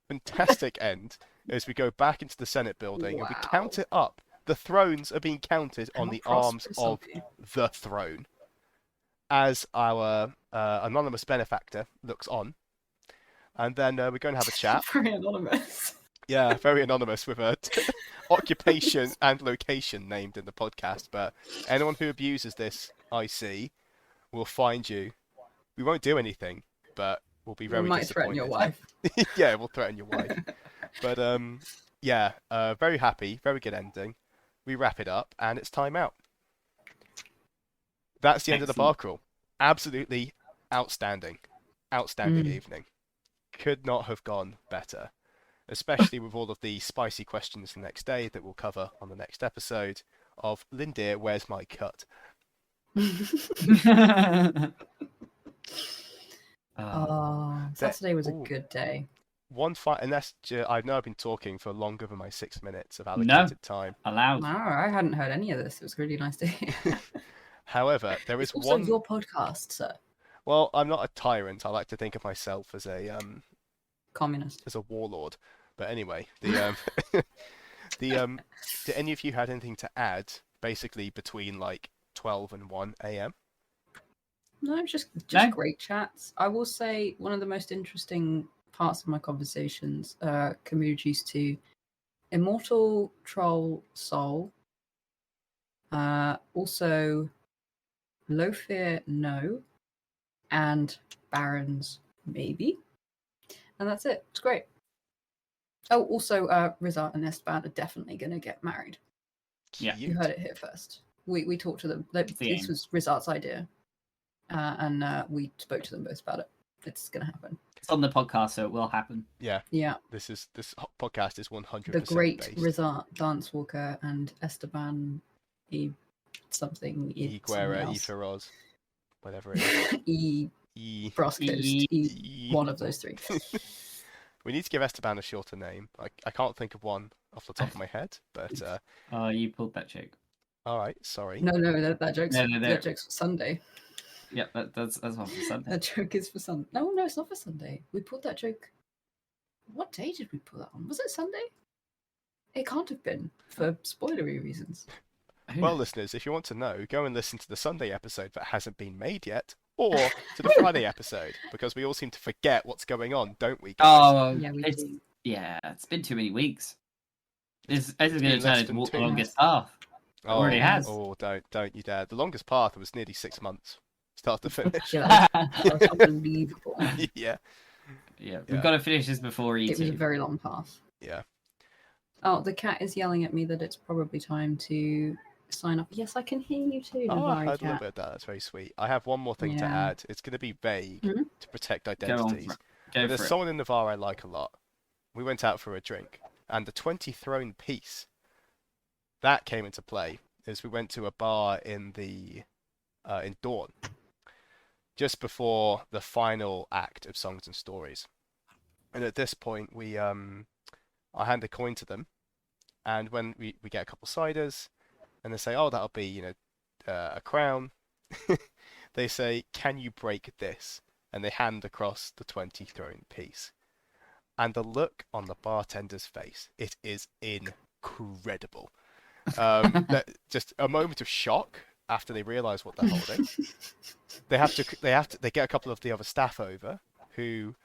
Fantastic end as we go back into the Senate building and we count Wow. it up. The thrones are being counted on How the arms prosperous of you. the throne as our anonymous benefactor looks on. And then we're going to have a chat. Very anonymous. Yeah, very anonymous with a occupation and location named in the podcast. But anyone who abuses this IC will find you. We won't do anything, but we'll be We very might threaten your disappointed. wife. Yeah, we'll threaten your wife. But yeah, very happy, very good ending. We wrap it up, and it's time out. That's the end of the bar Excellent. crawl. Absolutely outstanding, outstanding Mm. evening. Could not have gone better, especially with all of the spicy questions the next day that we'll cover on the next episode of Lindir, Where's My Cut? Saturday was a Ooh, good day. one fight, and I know I've been talking for longer than my 6 minutes of No. allocated time. Allowed. No, I hadn't heard any of this. It was really nice to hear. However, there is It's also one. your podcast, sir. Well, I'm not a tyrant. I like to think of myself as Communist. a warlord. But anyway, do any of you had anything to add? Basically, between like 12 and 1 a.m. No, just No. great chats. I will say one of the most interesting parts of my conversations can be reduced to Immortal Troll Soul. Also Low Fear No, and Barons maybe. And that's it. It's great. Oh, also Rizat and Esteban are definitely gonna get married. Yeah. You heard it here first. We talked to them. the This aim. was Rizat's idea. And we spoke to them both about it. It's gonna happen. It's on the podcast, so it will happen. Yeah, Yeah. this podcast is 100% The great based. Rizat Dance Walker and Esteban E something Iguera, else. Feroz, whatever it is. E Frost Coast. E. One of those three. We need to give Esteban a shorter name. I can't think of one off the top of my head, but Oh, you pulled that joke. all right, sorry. No, that joke's No. that joke's for Sunday. Yeah, that's one for Sunday. That joke is for Sunday. No, it's not for Sunday. We pulled that joke. What day did we pull that on? Was it Sunday? It can't have been for spoilery reasons. Well, listeners, if you want to know, go and listen to the Sunday episode that hasn't been made yet, or to the Friday episode, because we all seem to forget what's going on, don't we, guys? Oh, Yeah, we do. it's been too many weeks. This is going been to less turn into than the 2. longest path. It already has. Oh, don't you dare. The longest path was nearly 6 months, start to finish. Yeah, that was unbelievable. Yeah. Yeah, Yeah. we've got to finish this before It was a eating. very long path. Yeah. Oh, the cat is yelling at me that it's probably time to sign up. Yes, I can hear you too, Oh, I Navari heard a little cat. bit of that. That's very sweet. I have one more thing to Yeah. add. It's going to be vague Mhm. to protect Go on identities. for it. But Go there's for it. someone in Navarre I like a lot. We went out for a drink, and the 20 throne piece that came into play as we went to a bar in Dawn, just before the final act of Songs and Stories. And at this point, I hand a coin to them, And when we get a couple ciders, and they say, oh, that'll be, a crown, they say, can you break this? And they hand across the 20 thrown piece. And the look on the bartender's face, it is incredible. Just a moment of shock after they realise what they're holding. They get a couple of the other staff over who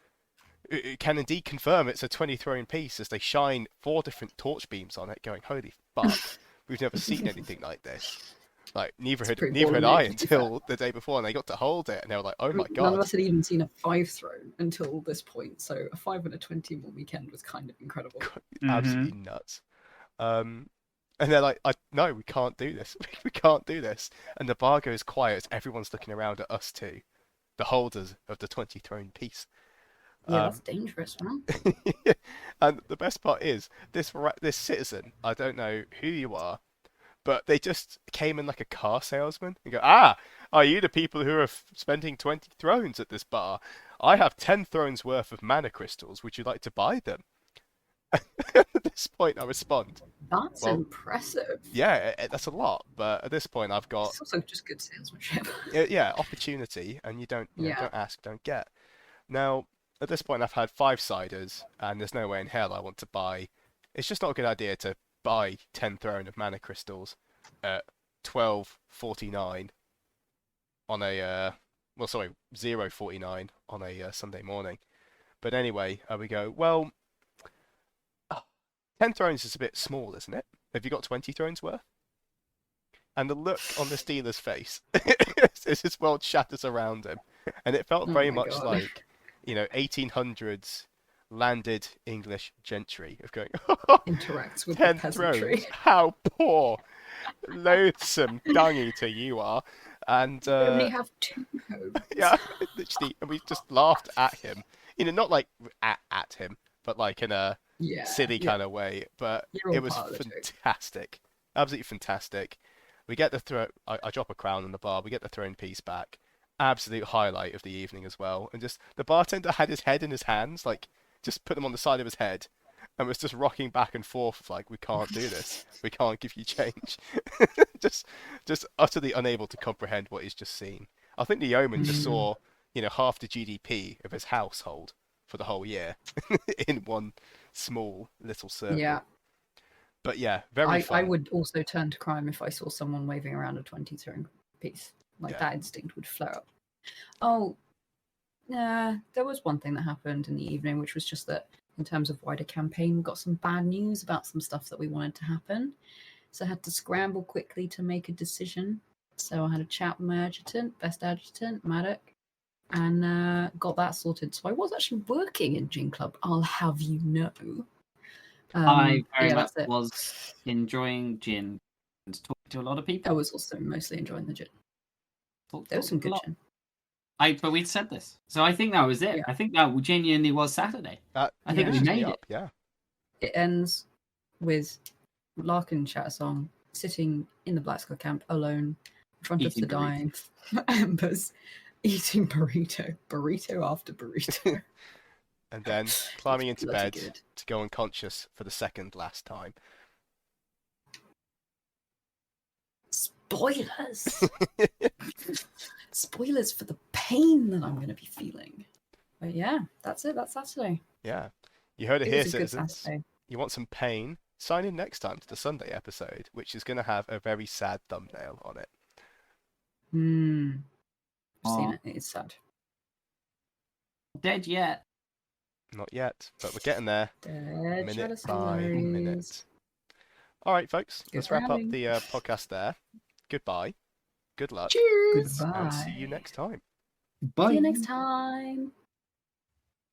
can indeed confirm it's a 20 thrown piece as they shine 4 different torch beams on it, going, holy fuck, we've never seen anything like this. Like neither had I until the day before, and they got to hold it, and they were like, "Oh my god!" None of us had even seen a 5 thrown until this point, so a 5 and a 20 in one weekend was kind of incredible. Absolutely nuts. And they're like, "No, we can't do this. We can't do this." And the bar goes quiet. Everyone's looking around at us two, the holders of the 20 thrown piece. Yeah, that's dangerous, man. And the best part is this citizen. I don't know who you are. But they just came in like a car salesman and go, are you the people who are spending 20 thrones at this bar? I have 10 thrones worth of mana crystals. Would you like to buy them? At this point, I respond. That's impressive. Yeah, that's a lot. But at this point, I've got... It's also just good salesmanship. Yeah, opportunity. And you don't ask, don't get. Now, at this point, I've had 5 ciders. And there's no way in hell I want to buy... It's just not a good idea to buy 10 throne of mana crystals at 12.49 on a 0.49 on a Sunday morning. But anyway, we go, well, 10 thrones is a bit small, isn't it? Have you got 20 thrones worth? And the look on this dealer's face as his world shatters around him, and it felt very much like 1800s landed English gentry of going interacts with 10 the peasantry. Thrones, how poor, loathsome dung eater you are. And we only have 2 homes. Yeah, literally, and we just laughed at him. Not like at him, but like in a silly kind of way. But it was fantastic, absolutely fantastic. We get the I drop a crown on the bar. We get the throne piece back. Absolute highlight of the evening as well. And just the bartender had his head in his hands, like. Just put them on the side of his head and was just rocking back and forth like, we can't do this. We can't give you change. just utterly unable to comprehend what he's just seen. I think the yeoman just saw, half the GDP of his household for the whole year in one small little circle. Yeah. But yeah, very fun. I would also turn to crime if I saw someone waving around a 20 throne piece. That instinct would flare up. Oh, yeah, there was one thing that happened in the evening, which was just that in terms of wider campaign, we got some bad news about some stuff that we wanted to happen. So I had to scramble quickly to make a decision. So I had a chat with my adjutant, best adjutant, Maddock, and got that sorted. So I was actually working in Gin Club, I'll have you know. I very much was enjoying gin and talking to a lot of people. I was also mostly enjoying the gin. There was some good gin. But we'd said this, so I think that was it. Yeah. I think that genuinely was Saturday. I think we made it. Yeah. It ends with Larkin Shattersong sitting in the Black Skull camp alone in front of the dying embers, eating burrito after burrito, and then climbing into bed to go unconscious for the second last time. Spoilers. Spoilers for the pain that I'm going to be feeling. But yeah, that's it. That's Saturday. Yeah. You heard it here, citizens. You want some pain? Sign in next time to the Sunday episode, which is going to have a very sad thumbnail on it. I've seen it. It's sad. Dead yet? Not yet, but we're getting there. Dead minute by minute. All right, folks. Let's wrap up the podcast there. Goodbye. Good luck. Cheers. And see you next time. Bye. See you next time.